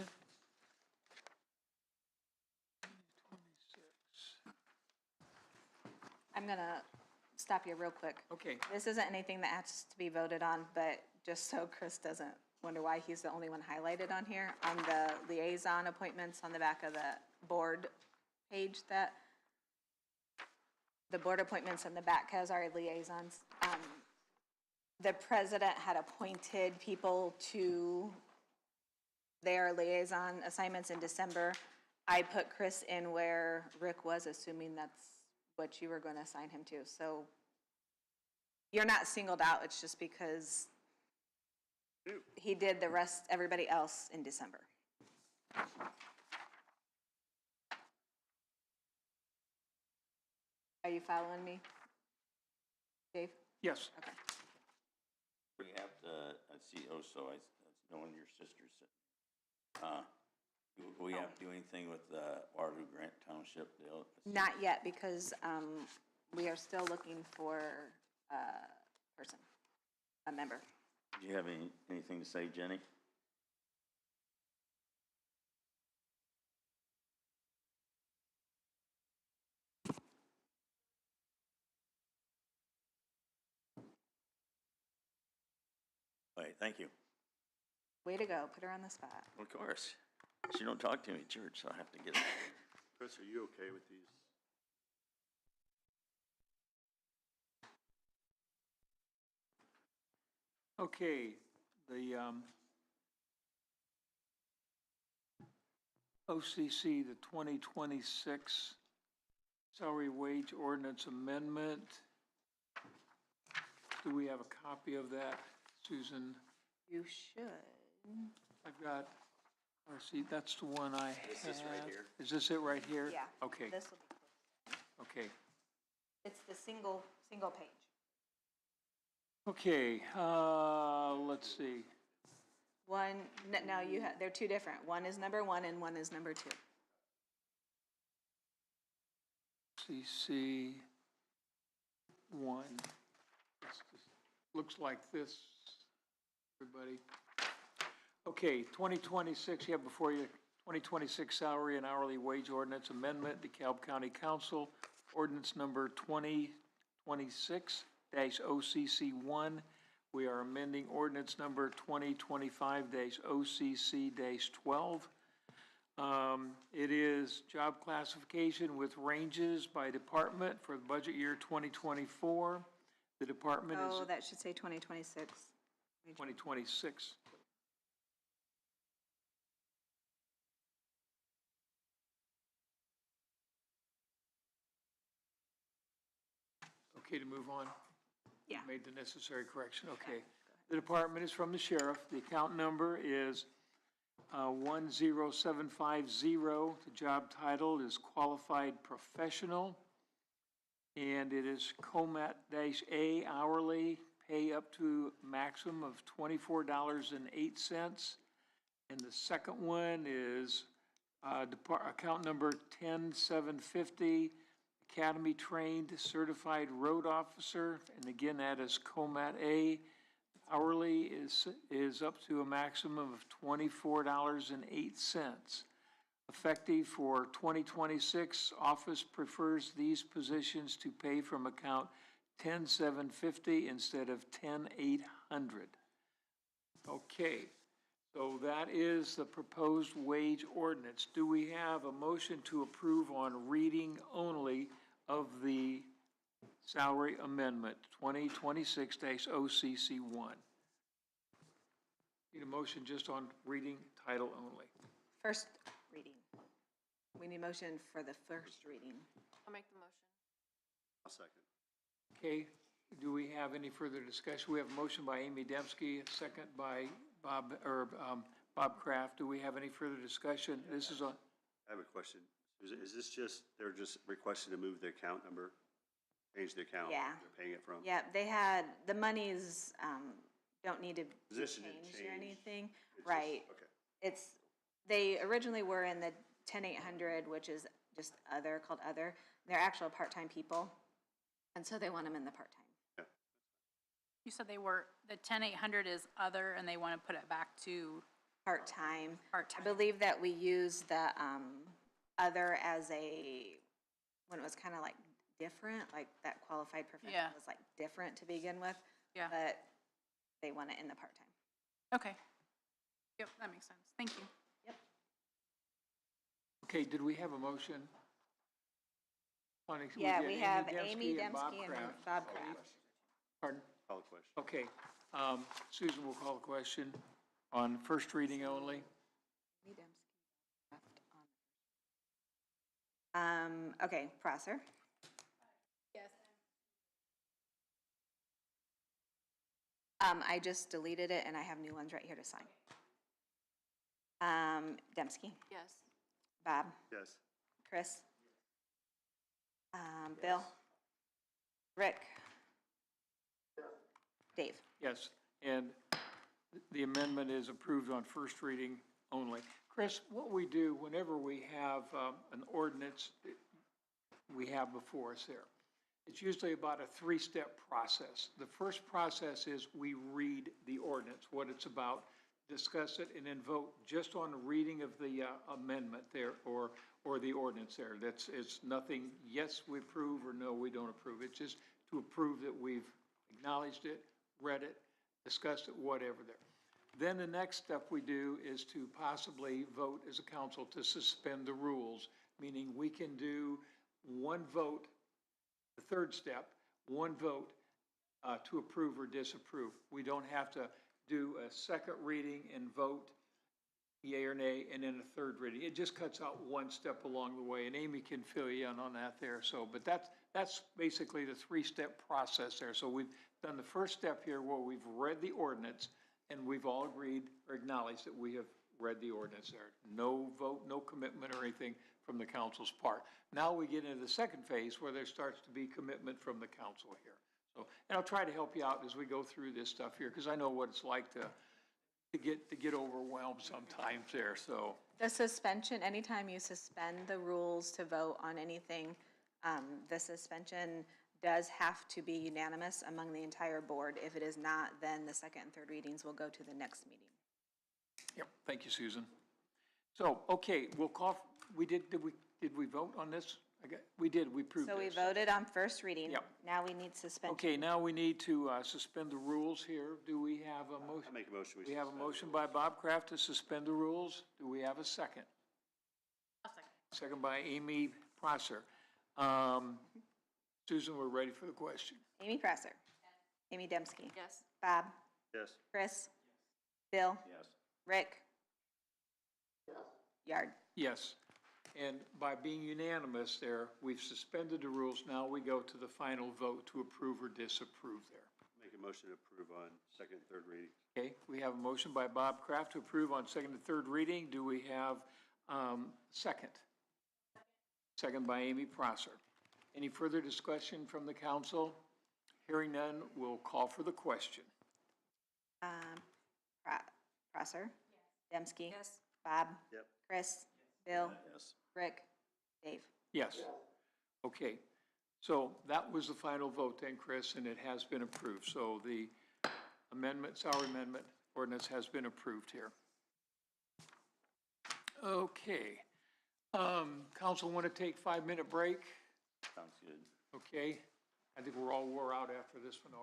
I'm gonna stop you real quick. Okay, This isn't anything that has to be voted on, but just so Chris doesn't wonder why he's the only one highlighted on here, on the liaison appointments on the back of the board page, that the board appointments in the back has our liaisons. The president had appointed people to their liaison assignments in December. I put Chris in where Rick was, assuming that's what you were going to assign him to. So you're not singled out, it's just because he did the rest, everybody else in December. Are you following me, Dave? yes. Okay. We have to, I see, oh, so I know one of your sisters sitting. Do we have to do anything with Waterloo Grant Township deal? Not yet, because we are still looking for a person, a member. Do you have anything to say, Jenny? All right, thank you. Way to go, put her on the spot. Of course. She don't talk to me at church, so I have to get it. Chris, are you okay with these? Okay, the OCC, the 2026 salary wage ordinance amendment. Do we have a copy of that, Susan? You should. I've got, see, that's the one I have. Is this right here? Is this it right here? Yeah. Okay, This will be, okay. it's the single page. Okay, let's see. One, no, you have, they're two different. One is number 1 and one is number 2. CC 1. Looks like this, everybody. Okay, 2026, you have before you 2026 salary and hourly wage ordinance amendment, DeKalb County Council, ordinance number 2026-OCC1. We are amending ordinance number 2025-OCC-12. It is job classification with ranges by department for the budget year 2024. The department is Oh, that should say 2026. 2026. Okay to move on? Yeah. Made the necessary correction, okay. The department is from the sheriff. The account number is 10750. The job title is qualified professional. And it is COMAT-A hourly, pay up to maximum of $24.08. And the second one is account number 10750, Academy Trained Certified Road Officer. And again, that is COMAT-A. Hourly is up to a maximum of $24.08. Effective for 2026, office prefers these positions to pay from account 10750 instead of 10800. Okay, so that is the proposed wage ordinance. Do we have a motion to approve on reading only of the salary amendment 2026-OCC1? Need a motion just on reading title only. First reading. We need motion for the first reading. I'll make the motion. I'll second. Okay, do we have any further discussion? We have a motion by Amy Dembski, a second by Bob Kraft. Do we have any further discussion? This is on, I have a question. Is this just, they're just requesting to move the account number? Change the account? Yeah. They're paying it from? Yeah, they had, the monies, don't need to be Position didn't changed or change. anything. It's just- Right. Okay. It's, they originally were in the 10-800, which is just other, called other. They're actual part-time people, and so they want them in the part-time. You said they were, the 10-800 is other, and they want to put it back to Part-time. part-time. I believe that we used the, other as a, when it was kind of like different, like that qualified profession Yeah. was like different to begin with. Yeah. But they want it in the part-time. Okay. Yep, that makes sense. Thank you. Yep. okay, did we have a motion? Yeah, did we have Amy and Bob Dembski and Kraft. Bob Kraft. Pardon? Call the question. Okay, Susan will call the question on first reading only. Amy Dembski, Kraft on the okay, Prosser. Yes. I just deleted it and I have new ones right here to sign. Dembski, Yes. Bob, Yes. Chris. Bill. Rick. Dave. Yes, and the amendment is approved on first reading only. Chris, what we do whenever we have an ordinance we have before us there, it's usually about a three-step process. The first process is we read the ordinance, what it's about, discuss it, and then vote just on the reading of the amendment there or the ordinance there. It's nothing, yes, we approve, or no, we don't approve. It's just to approve that we've acknowledged it, read it, discussed it, whatever there. Then the next step we do is to possibly vote as a council to suspend the rules, meaning we can do one vote, the third step, one vote to approve or disapprove. We don't have to do a second reading and vote yea or nay, and then a third reading. It just cuts out one step along the way, and Amy can fill you in on that there. So, but that's basically the three-step process there. So we've done the first step here where we've read the ordinance, and we've all agreed or acknowledged that we have read the ordinance there. No vote, no commitment or anything from the council's part. Now we get into the second phase where there starts to be commitment from the council here. So, and I'll try to help you out as we go through this stuff here, because I know what it's like to get overwhelmed sometimes there, so. The suspension, anytime you suspend the rules to vote on anything, the suspension does have to be unanimous among the entire board. If it is not, then the second and third readings will go to the next meeting. Yep, thank you, Susan. So, okay, we'll call, did we vote on this? We did, we approved this. So we voted on first reading. Yep. Now we need suspension. Okay, now we need to suspend the rules here. Do we have a motion? I make a motion. We have a motion by Bob Kraft to suspend the rules. Do we have a second? A second. Second by Amy Prosser. Susan, we're ready for the question. Amy Presser. Amy Dembski. Yes. Bob. Yes. Chris. Bill. Yes. Rick. Yard. Yes, and by being unanimous there, we've suspended the rules. Now we go to the final vote to approve or disapprove there. Make a motion to approve on second and third reading. Okay, we have a motion by Bob Kraft to approve on second and third reading. Do we have second? Second by Amy Prosser. Any further discussion from the council? Hearing none, we'll call for the question. Prosser. Dembski. Yes. Bob. Yep. Chris. Bill. Yes. Rick. Dave. Yes. Okay, so that was the final vote then, Chris, and it has been approved. So the amendment, salary amendment ordinance has been approved here. Okay. Council want to take 5-minute break? Sounds good. Okay. I think we're all wore out after this one.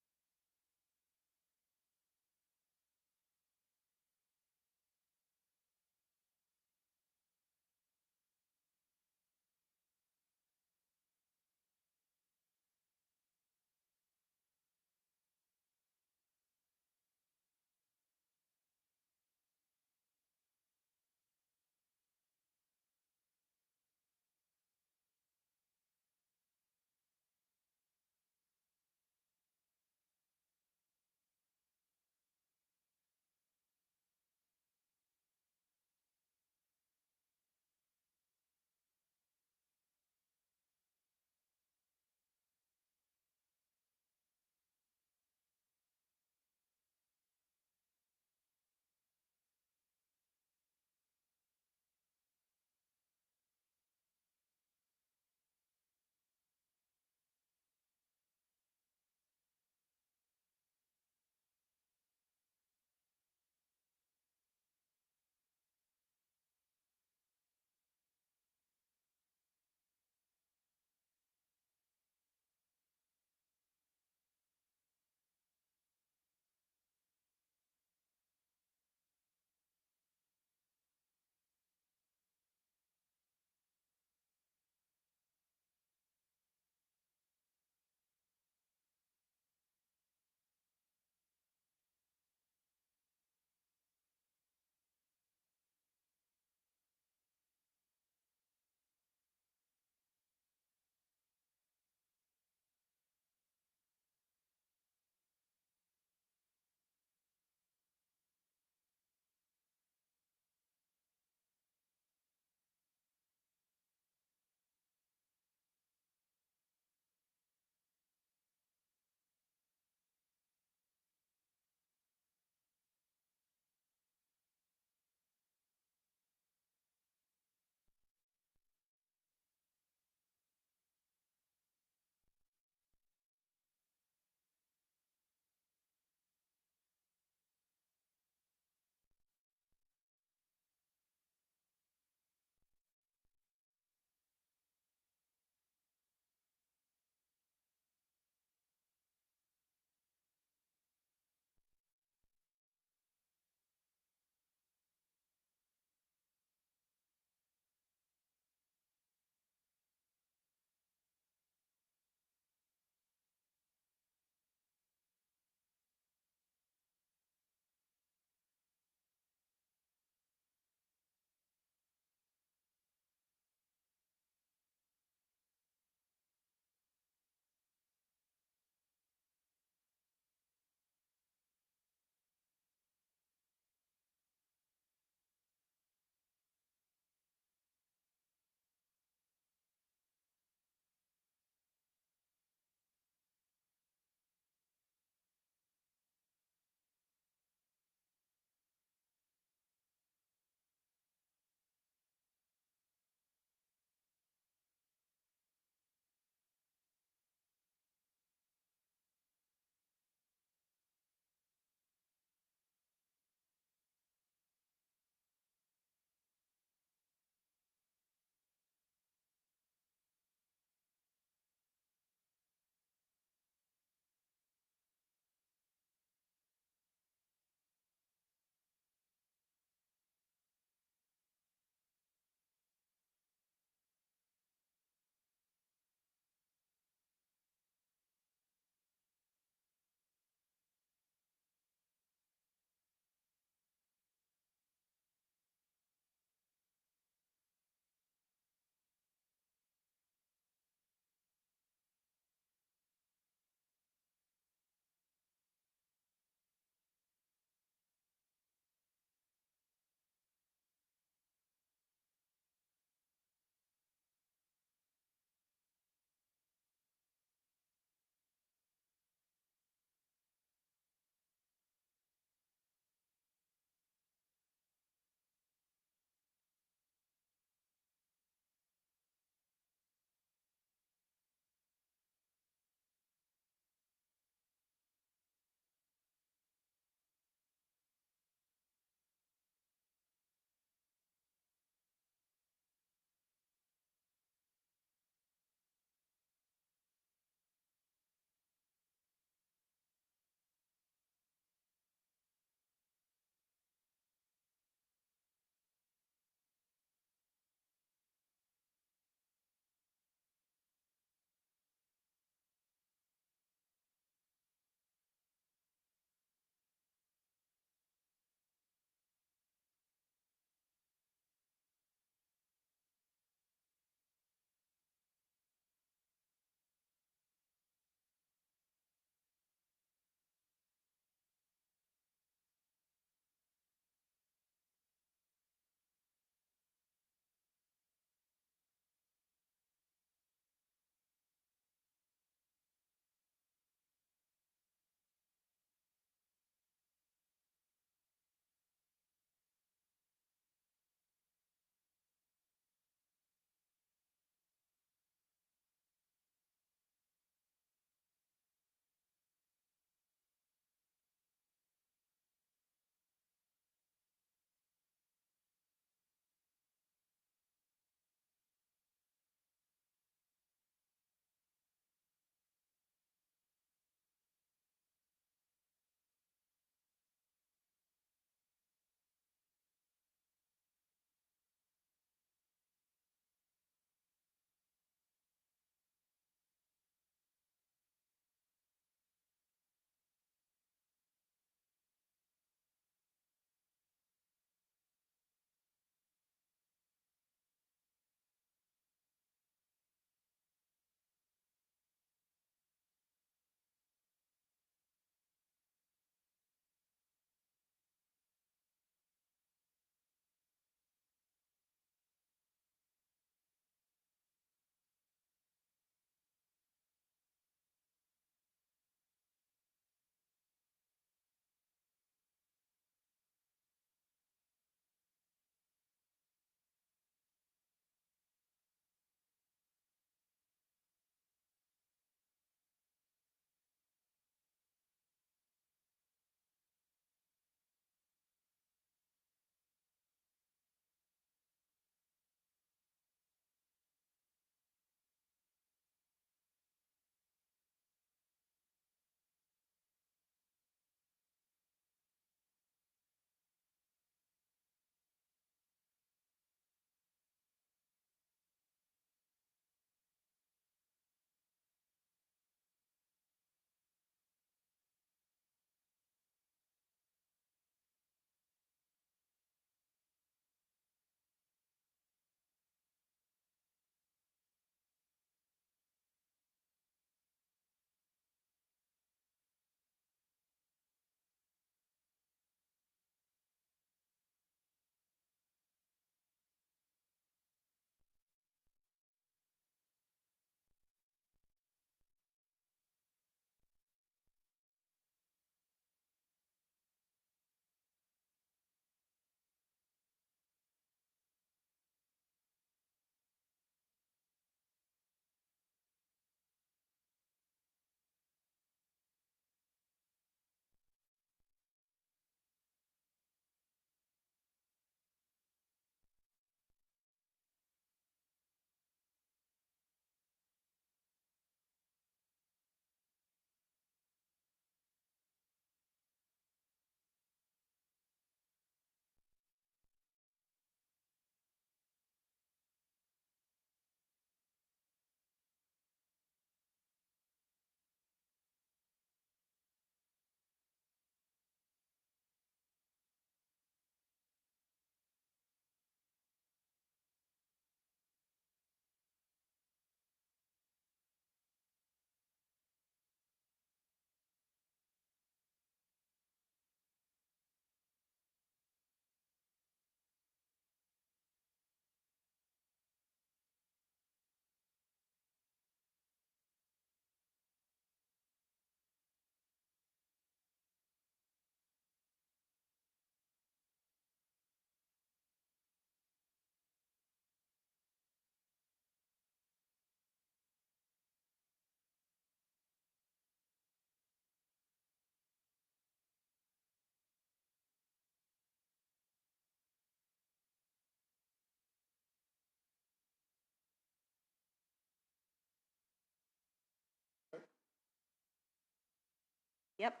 Yep.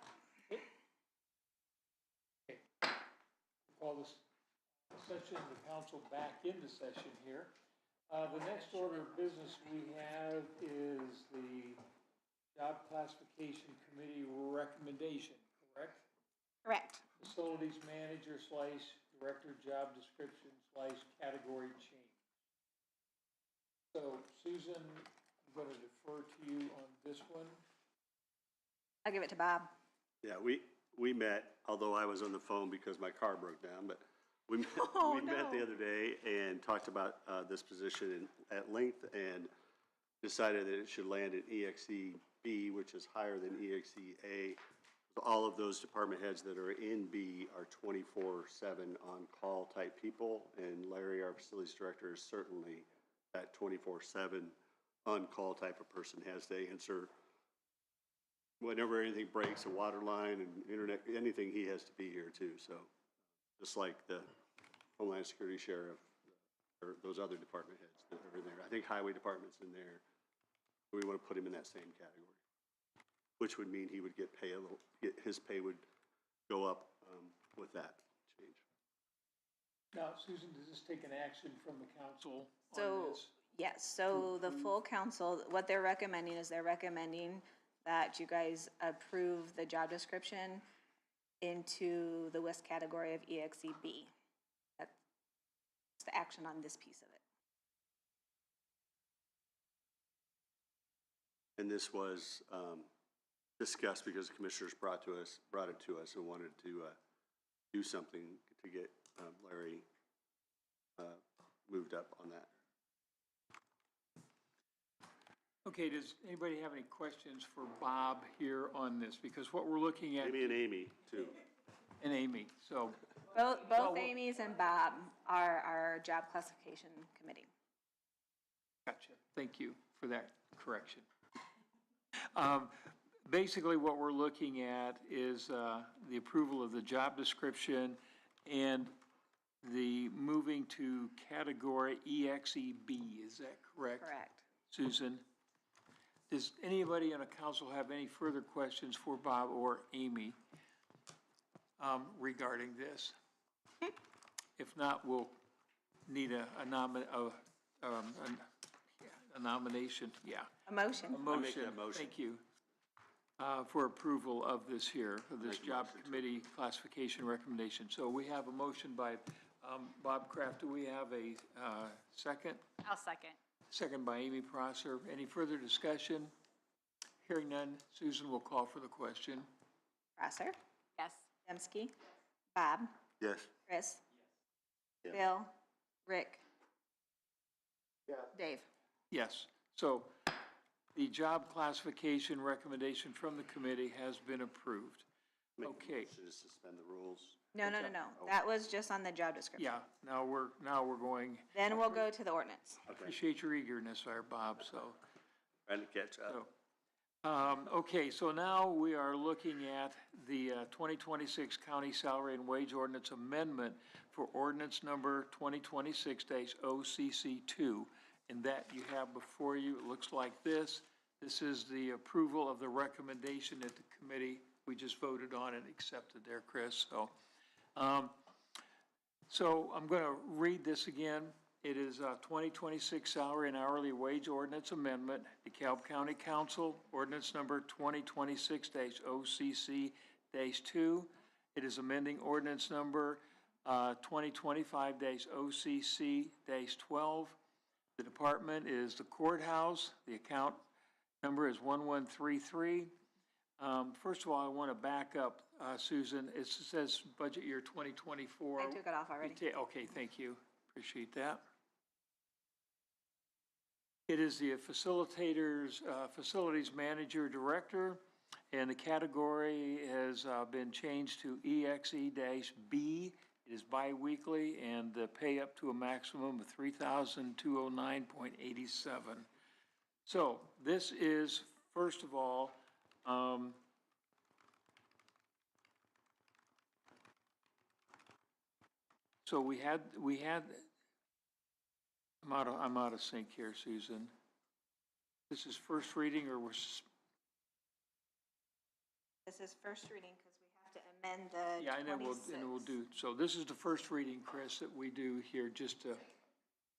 Call this session of the council back into session here. The next order of business we have is the Job Classification Committee recommendation, correct? Correct. Facilities manager / director job description / category change. So Susan, I'm going to defer to you on this one. I'll give it to Bob. Yeah, we met, although I was on the phone because my car broke down, but we met, Oh, we met the no. other day and talked about this position at length and decided that it should land at EXE-B, which is higher than EXE-A. All of those department heads that are in B are 24/7 on-call type people, and Larry, our facilities director, is certainly that 24/7 on-call type of person, has to answer whenever anything breaks, a water line and internet, anything, he has to be here too. So just like the Homeland Security Sheriff or those other department heads that are in there. I think Highway Department's in there. We want to put him in that same category, which would mean he would get pay a little, his pay would go up with that change. Now, Susan, does this take an action from the council on So, this? yes, so the full council, what they're recommending is they're recommending that you guys approve the job description into the WIS category of EXE-B. That's the action on this piece of it. And this was discussed because the commissioners brought it to us and wanted to do something to get Larry moved up on that. Okay, does anybody have any questions for Bob here on this? Because what we're looking at. Amy and Amy, too. And Amy, so. Both Amy's and Bob are our job classification committee. Gotcha. Thank you for that correction. Basically, what we're looking at is the approval of the job description and the moving to category EXE-B. Is that correct? Correct. Susan? Does anybody on the council have any further questions for Bob or Amy regarding this? If not, we'll need a nomination, yeah. A motion. A motion. make that motion. Thank you. For approval of this here, of this Make a job motion to- committee classification recommendation. So we have a motion by Bob Kraft. Do we have a second? I'll second. Second by Amy Prosser. Any further discussion? Hearing none, Susan will call for the question. Prosser? Yes. Dembski? Bob? Yes. Chris? Yeah. Bill? Rick? Yes. Dave? Yes. So the job classification recommendation from the committee has been approved. Make a Okay. motion to suspend the rules. No. That was just on the job description. Yeah, now we're going, Then we'll go to the ordinance. appreciate your eagerness there, Bob, so. Trying to catch up. Okay, so now we are looking at the 2026 County Salary and Wage Ordinance Amendment for ordinance number 2026-OCC2. And that you have before you, it looks like this. This is the approval of the recommendation that the committee, we just voted on and accepted there, Chris. So I'm going to read this again. It is 2026 Salary and Hourly Wage Ordinance Amendment, DeKalb County Council, ordinance number 2026-OCC-2. It is amending ordinance number 2025-OCC-12. The department is the courthouse. The account number is 1133. First of all, I want to back up, Susan. It says budget year 2024. I took it off already. Okay, thank you. Appreciate that. It is the facilities manager director, and the category has been changed to EXE-B. It is biweekly, and the pay up to a maximum of $3,209.87. So this is, first of all, so we had, I'm out of sync here, Susan. This is first reading, or This is first reading because we have to amend the Yeah, and then we'll do, so this is the first reading, Chris, that we do here, just to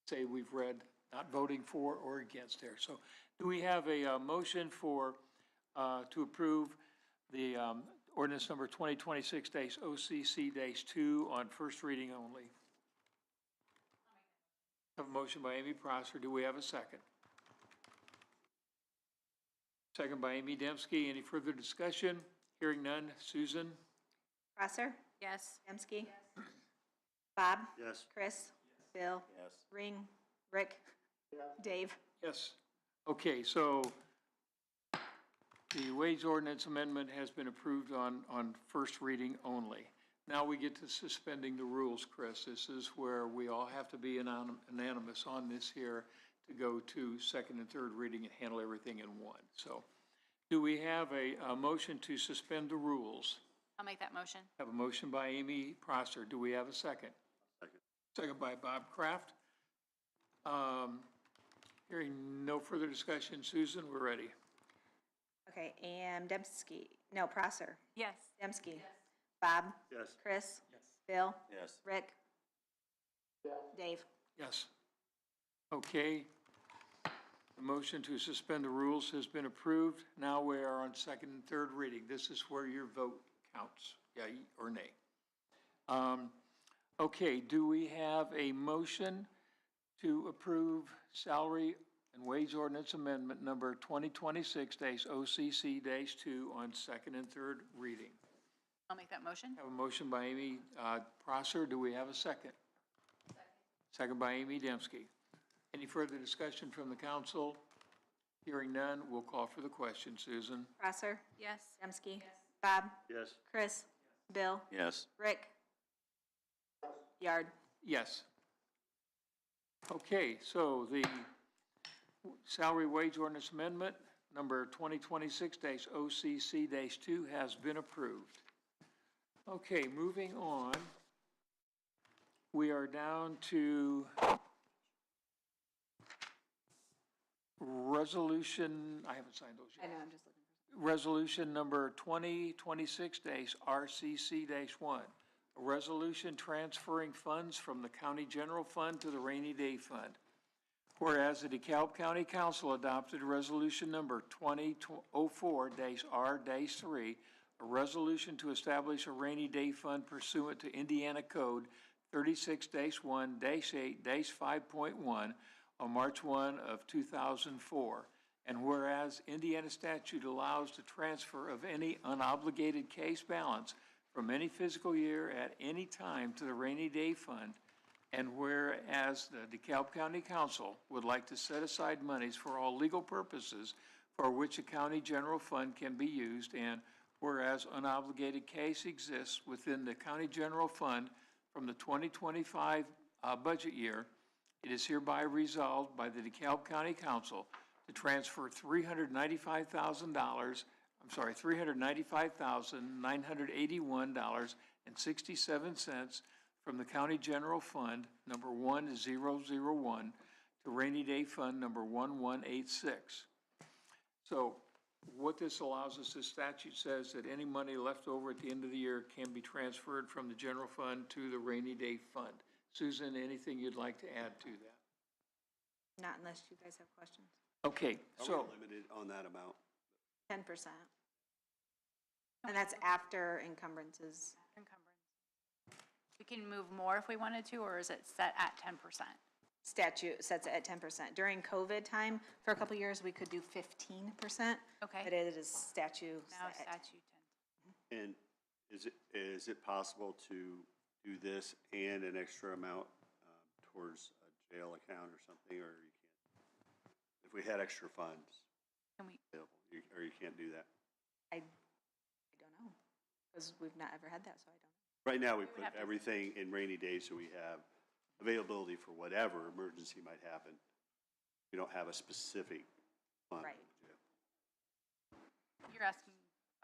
say we've read, not voting for or against there. So do we have a motion for, to approve the ordinance number 2026-OCC-2 on first reading only? Have a motion by Amy Prosser. Do we have a second? Second by Amy Dembski. Any further discussion? Hearing none. Susan? Prosser? Yes. Dembski? Bob? Yes. Chris? Bill? Yes. Ring? Rick? Dave? Yes. Okay, so the wage ordinance amendment has been approved on first reading only. Now we get to suspending the rules, Chris. This is where we all have to be unanimous on this here to go to second and third reading and handle everything in one. So do we have a motion to suspend the rules? I'll make that motion. Have a motion by Amy Prosser. Do we have a second? Second. Second by Bob Kraft. Hearing no further discussion, Susan, we're ready. Okay, and Dembski? No, Prosser? Yes. Dembski? Bob? Yes. Chris? Bill? Yes. Rick? Dave? Yes. Okay. The motion to suspend the rules has been approved. Now we are on second and third reading. This is where your vote counts, yea or nay. Okay, do we have a motion to approve salary and wage ordinance amendment number 2026-OCC-2 on second and third reading? I'll make that motion. Have a motion by Amy Prosser. Do we have a second? Second by Amy Dembski. Any further discussion from the council? Hearing none, we'll call for the question. Susan? Prosser? Yes. Dembski? Bob? Yes. Chris? Bill? Yes. Rick? Yard? Yes. Okay, so the salary wage ordinance amendment number 2026-OCC-2 has been approved. Okay, moving on. We are down to resolution, I haven't signed those I yet. know, I'm just looking for. Resolution number 2026-RCC-1, a resolution transferring funds from the county general fund to the rainy day fund. Whereas the DeKalb County Council adopted resolution number 2004-R-3, a resolution to establish a rainy day fund pursuant to Indiana Code 36-1-8-5.1 on March 1 of 2004. And whereas Indiana statute allows the transfer of any unobligated case balance from any fiscal year at any time to the rainy day fund, and whereas the DeKalb County Council would like to set aside monies for all legal purposes for which a county general fund can be used, and whereas unobligated case exists within the county general fund from the 2025 budget year, it is hereby resolved by the DeKalb County Council to transfer $395,981.67 from the County General Fund number 1001 to Rainy Day Fund number 1186. So what this allows us, this statute says that any money left over at the end of the year can be transferred from the general fund to the Rainy Day Fund. Susan, anything you'd like to add to that? Not unless you guys have questions. Okay, Are so, we limited on that amount? 10%. And that's after encumbrances. Encumbrance. We can move more if we wanted to, or is it set at 10%? Statute sets it at 10%. During COVID time, for a couple years, we could do 15%. Okay. But it is statute Now set. statute 10. And is it possible to do this and an extra amount towards a jail account or something, or you can't? If we had extra funds Can we, available, or you can't do that? I don't know, because we've not ever had that, so I don't know. Right now, we would put have to- everything in rainy days, so we have availability for whatever emergency might happen. We don't have a specific fund. Right. you're asking,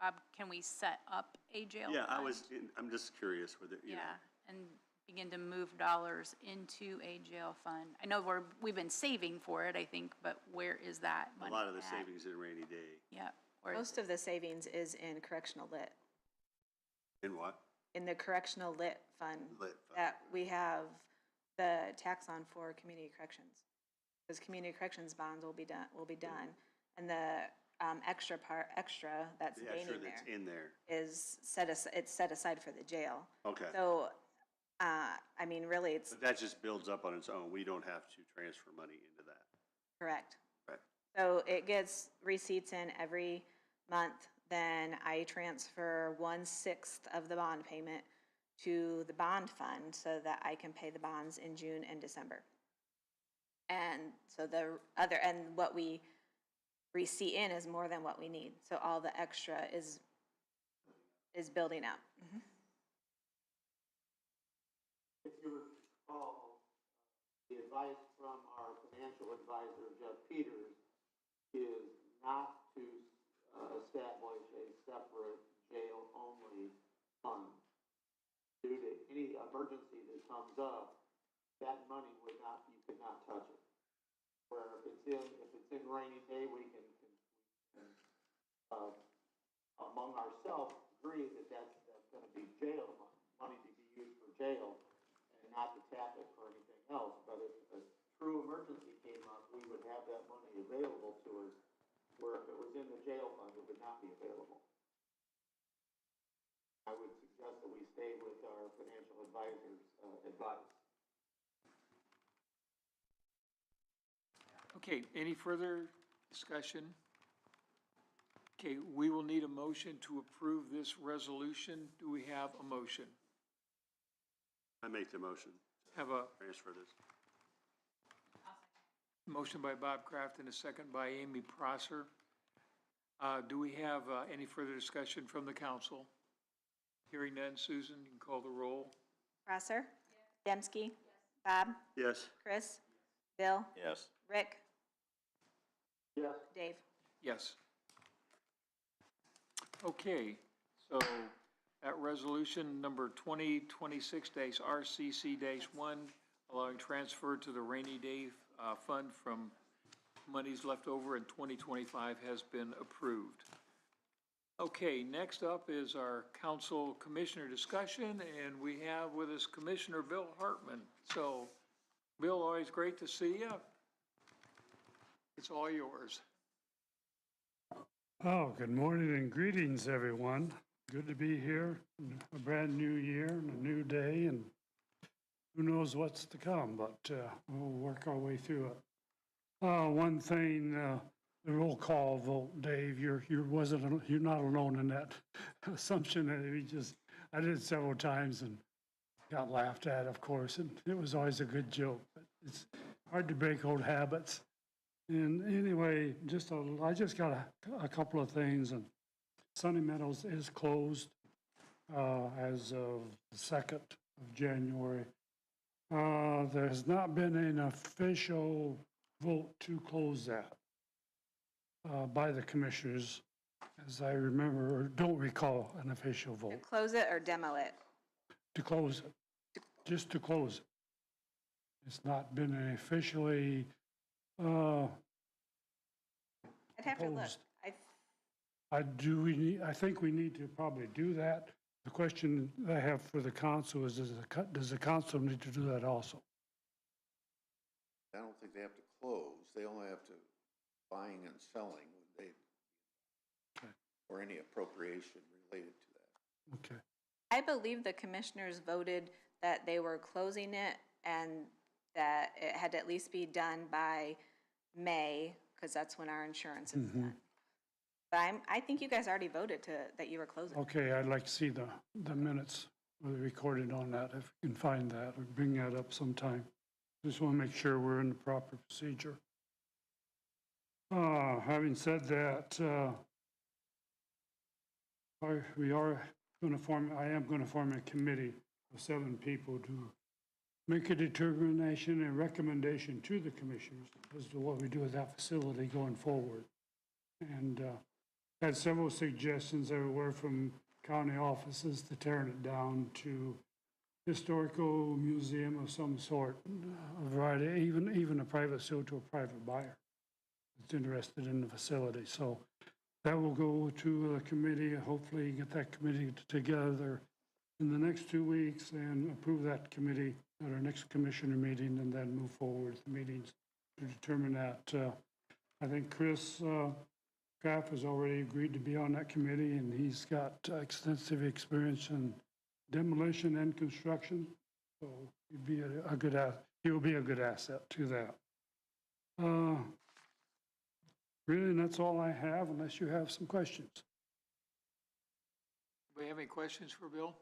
Bob, can we set up a jail Yeah, fund? I'm just curious whether, you know. Yeah, and begin to move dollars into a jail fund. I know we've been saving for it, I think, but where is that A money lot of the at? savings in rainy day. Yeah, Or Most of the savings is in correctional lit, In what? in the correctional lit fund. Lit fund. That we have the tax on for community corrections. Because community corrections bonds will be done, and the extra that's The extra gaining that's there in there. is it's set aside for the jail. Okay. So, I mean, really, it's But that just builds up on its own. We don't have to transfer money into that. correct. Right. So it gets receipts in every month, then I transfer 1/6 of the bond payment to the bond fund so that I can pay the bonds in June and December. And so and what we receipt in is more than what we need. So all the extra is building up. Mhm. If you recall, the advice from our financial advisor, Jeff Peters, is not to establish a separate jail-only fund. Due to any emergency that comes up, that money you could not touch it. Where if it's in rainy day, we can among ourselves agree that that's gonna be jail money to be used for jail and not to tap it for anything else. But if a true emergency came up, we would have that money available to us, where if it was in the jail fund, it would not be available. I would suggest that we stay with our financial advisor's advice. Okay, any further discussion? Okay, we will need a motion to approve this resolution. Do we have a motion? I make the motion. Have a Transfer this. motion by Bob Kraft and a second by Amy Prosser. Do we have any further discussion from the council? Hearing none, Susan, you can call the roll. Prosser? Dembski? Bob? Yes. Chris? Bill? Yes. Rick? Yes. Dave? Yes. Okay, so at resolution number 2026-RCC-1, allowing transfer to the rainy day fund from monies left over in 2025 has been approved. Okay, next up is our council commissioner discussion, and we have with us Commissioner Bill Hartman. So, Bill, always great to see you. It's all yours. Oh, good morning and greetings, everyone. Good to be here. A brand new year and a new day, and who knows what's to come, but we'll work our way through it. One thing, the roll call vote, Dave, you're not alone in that assumption that I did it several times and got laughed at, of course, and it was always a good joke, but it's hard to break old habits. And anyway, I just got a couple of things, and Sunny Meadows is closed as of the 2nd of January. There has not been an official vote to close that by the commissioners, as I remember, or don't recall an official To vote close it or demo it? to close it, just to close it. It's not been an officially I'd have to look. Opposed. I think we need to probably do that. The question I have for the council is, does the council need to do that also? I don't think they have to close, they only have to buying and selling, or any appropriation related to that. Okay. I believe the commissioners voted that they were closing it and that it had to at least be done by May, because that's when our insurance is done. But I think you guys already voted that you were closing. Okay, I'd like to see the minutes recorded on that, if you can find that, or bring that up sometime. Just want to make sure we're in the proper procedure. Having said that, I am going to form a committee of 7 people to make a determination and recommendation to the commissioners as to what we do with that facility going forward. And had several suggestions everywhere from county offices to tearing it down to historical museum of some sort, a variety, even a private sale to a private buyer that's interested in the facility. So that will go to a committee, hopefully get that committee together in the next 2 weeks and approve that committee at our next commissioner meeting, and then move forward with the meetings to determine that. I think Chris Graff has already agreed to be on that committee, and he's got extensive experience in demolition and construction, so he'd be he will be a good asset to that. Really, and that's all I have, unless you have some questions. Do we have any questions for Bill?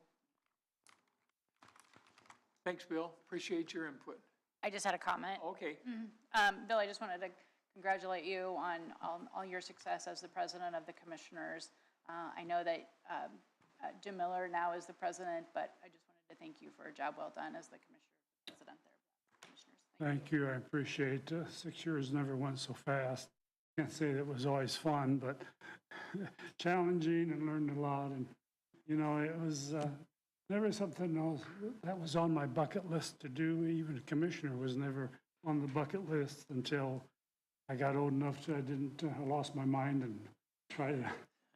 Thanks, Bill. Appreciate your input. I just had a comment. Okay. Bill, I just wanted to congratulate you on all your success as the president of the commissioners. I know that Jim Miller now is the president, but I just wanted to thank you for a job well done as the president there. Commissioners. Thank you, I appreciate it. 6 years never went so fast. Can't say that it was always fun, but challenging, and learned a lot. And, you know, it was never something else that was on my bucket list to do. Even a commissioner was never on the bucket list until I got old enough to, I lost my mind and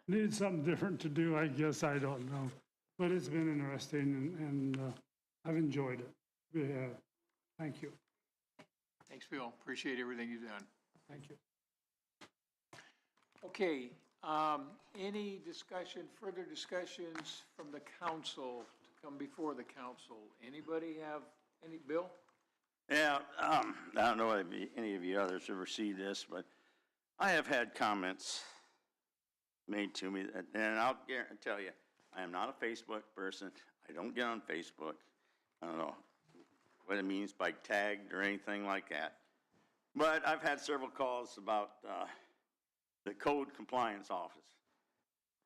needed something different to do, I guess, I don't know. But it's been interesting, and I've enjoyed it. Yeah, thank you. Thanks, Bill. Appreciate everything you've done. Thank you. Okay, any discussion, further discussions from the council to come before the council? Anybody have any, Bill? Yeah, I don't know if any of you others have received this, but I have had comments made to me, and I'll tell you, I am not a Facebook person. I don't get on Facebook. I don't know what it means by tagged or anything like that. But I've had several calls about the code compliance office.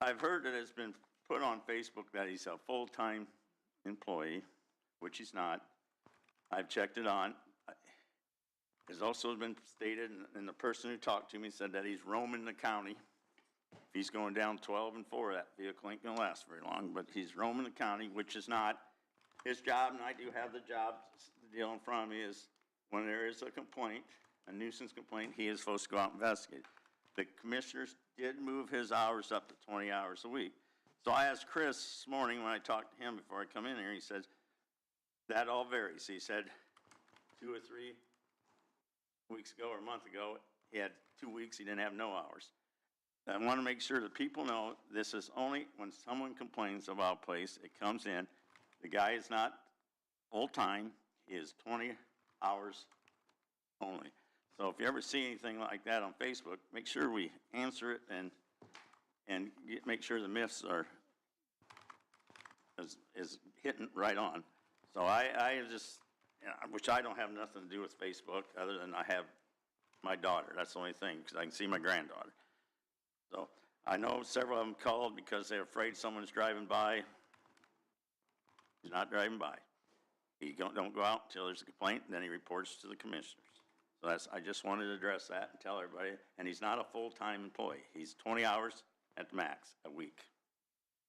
I've heard that it's been put on Facebook that he's a full-time employee, which he's not. I've checked it on. It's also been stated, and the person who talked to me said that he's roaming the county. If he's going down 12 and 4, that vehicle ain't gonna last very long, but he's roaming the county, which is not his job, and I do have the job. The deal in front of me is when there is a complaint, a nuisance complaint, he is supposed to go out and investigate. The commissioners did move his hours up to 20 hours a week. So I asked Chris this morning when I talked to him before I come in here, he says, that all varies. He said 2 or 3 weeks ago or a month ago, he had 2 weeks he didn't have no hours. I want to make sure that people know this is only when someone complains about a place, it comes in. The guy is not full-time, he is 20 hours only. So if you ever see anything like that on Facebook, make sure we answer it and make sure the myths are is hitting right on. So I just, which I don't have nothing to do with Facebook other than I have my daughter. That's the only thing, because I can see my granddaughter. So I know several of them called because they're afraid someone's driving by. He's not driving by. He don't go out until there's a complaint, and then he reports to the commissioners. So I just wanted to address that and tell everybody, and he's not a full-time employee. He's 20 hours at the max a week.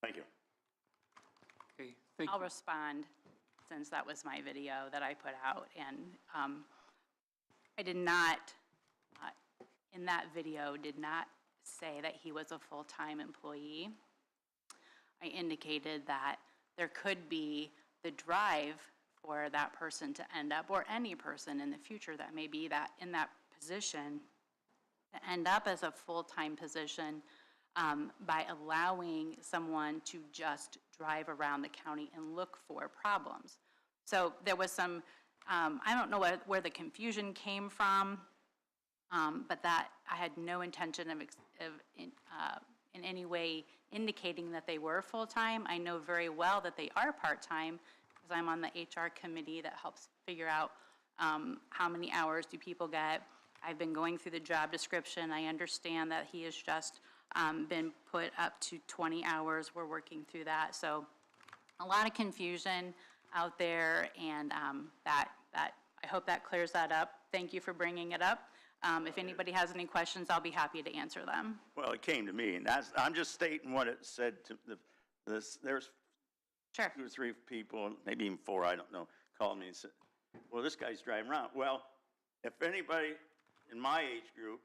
Thank you. Okay, thank you. I'll respond, since that was my video that I put out, and I did not, in that video, did not say that he was a full-time employee. I indicated that there could be the drive for that person to end up, or any person in the future that may be that in that position, to end up as a full-time position by allowing someone to just drive around the county and look for problems. So there was some, I don't know where the confusion came from, but that I had no intention of in any way indicating that they were full-time. I know very well that they are part-time, because I'm on the HR committee that helps figure out how many hours do people get. I've been going through the job description. I understand that he has just been put up to 20 hours. We're working through that. So a lot of confusion out there, and that I hope that clears that up. Thank you for bringing it up. If anybody has any questions, I'll be happy to answer them. Well, it came to me, and I'm just stating what it said to there's Sure. 2 or 3 people, maybe even 4, I don't know, called me and said, well, this guy's driving around. Well, if anybody in my age group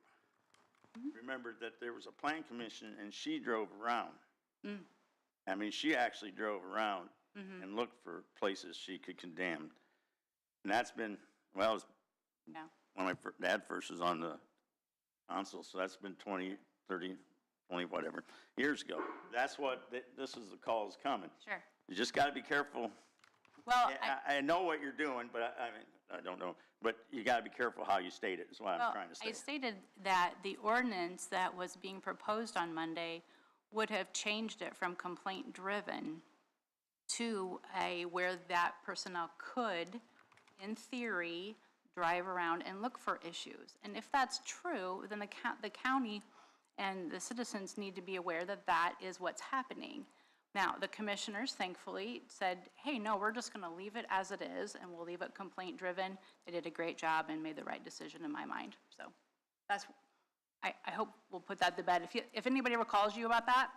remembered that there was a plan commission and she drove around. I mean, she actually drove around and looked for places she could condemn. And that's been, well, it was Yeah. when my dad first was on the council, so that's been 20, 30, 20, whatever, years ago. That's what, this is the call is coming. Sure. You just got to be careful. Well, I know what you're doing, but I mean, I don't know. But you got to be careful how you state it, is what I'm trying to say. I stated that the ordinance that was being proposed on Monday would have changed it from complaint-driven to where that personnel could, in theory, drive around and look for issues. And if that's true, then the county and the citizens need to be aware that that is what's happening. Now, the commissioners thankfully said, hey, no, we're just going to leave it as it is, and we'll leave it complaint-driven. They did a great job and made the right decision in my mind. So that's, I hope we'll put that to bed. If anybody ever calls you about that,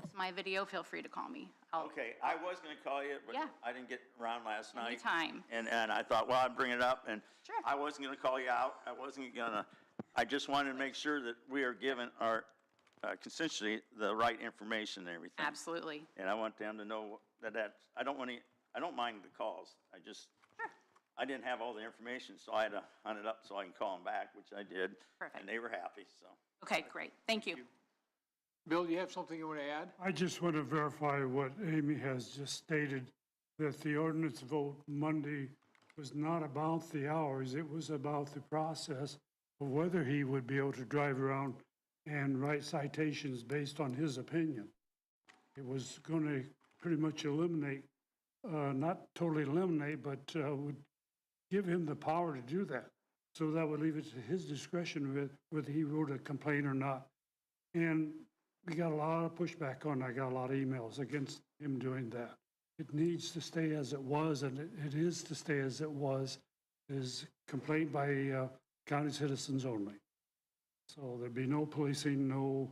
it's my video, feel free to call me. Okay, I was going to call you, but Yeah. I didn't get around last night. Anytime. And I thought, well, I'd bring it up, and Sure. I wasn't going to call you out. I wasn't going to, I just wanted to make sure that we are giving our constituency the right information and everything. Absolutely. And I want them to know that I don't mind the calls. I didn't have all the information, so I had to hunt it up so I can call them back, which I did. Perfect. And they were happy, so. Okay, great. Thank you. Bill, do you have something you want to add? I just want to verify what Amy has just stated, that the ordinance vote Monday was not about the hours, it was about the process of whether he would be able to drive around and write citations based on his opinion. It was going to pretty much eliminate, not totally eliminate, but would give him the power to do that. So that would leave it to his discretion whether he wrote a complaint or not. And we got a lot of pushback on, I got a lot of emails against him doing that. It needs to stay as it was, and it is to stay as it was, is complaint by county citizens only. So there'd be no policing, no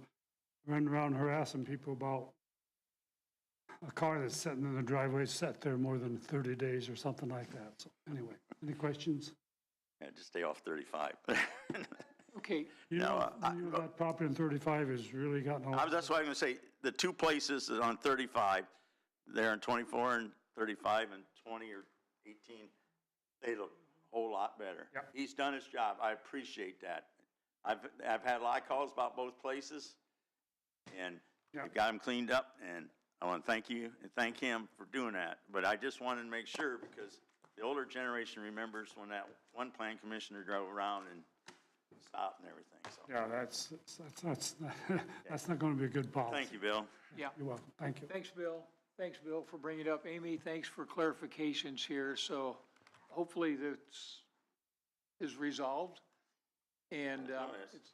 running around harassing people about a car that's sitting in the driveway, sat there more than 30 days or something like that. So anyway, any questions? Yeah, just stay off 35. Okay, You No, know that property in 35 has really gotten That's what I'm going to say. The two places on 35, there in 24 and 35 and 20 or 18, they look a whole lot better. Yep. He's done his job. I appreciate that. I've had a lot of calls about both places, and Yep. we've got them cleaned up, and I want to thank you and thank him for doing that. But I just wanted to make sure, because the older generation remembers when that one plan commissioner drove around and stopped and everything, so. Yeah, that's not going to be a good policy. Thank you, Bill. yeah. You're welcome. Thank you. Thanks, Bill. Thanks, Bill, for bringing it up. Amy, thanks for clarifications here. So hopefully this is resolved, and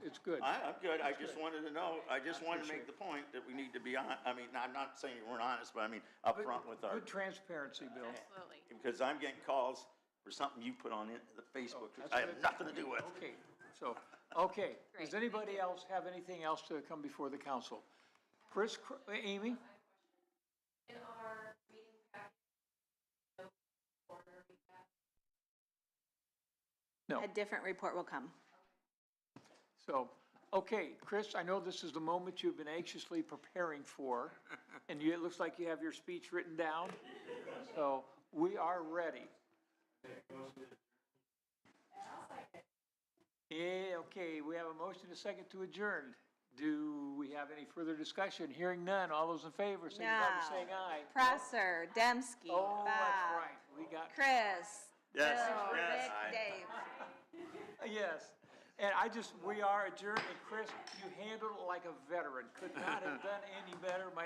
it's good. I'm good. I just wanted to know, I just wanted to make the point that we need to be I mean, I'm not saying you weren't honest, but I mean, upfront with our, Good transparency, Bill. Absolutely. because I'm getting calls for something you put on the Facebook, which I have nothing to do with. Okay, so, okay. Great. Does anybody else have anything else to come before the council? Chris, Amy? In our meeting packet, no order recap. No. A different report will come. So, okay, Chris, I know this is the moment you've been anxiously preparing for, and it looks like you have your speech written down. So, we are ready. Yeah, okay, we have a motion, a second to adjourn. Do we have any further discussion? Hearing none, all those in favor, signify by saying aye. Prosser, Dembski, Oh, that's Bob, right, we got, Chris, Bill, Yes, Rick, yes. Dave. yes. And we are adjourned, and Chris, you handled it like a veteran. Could not have done any better. My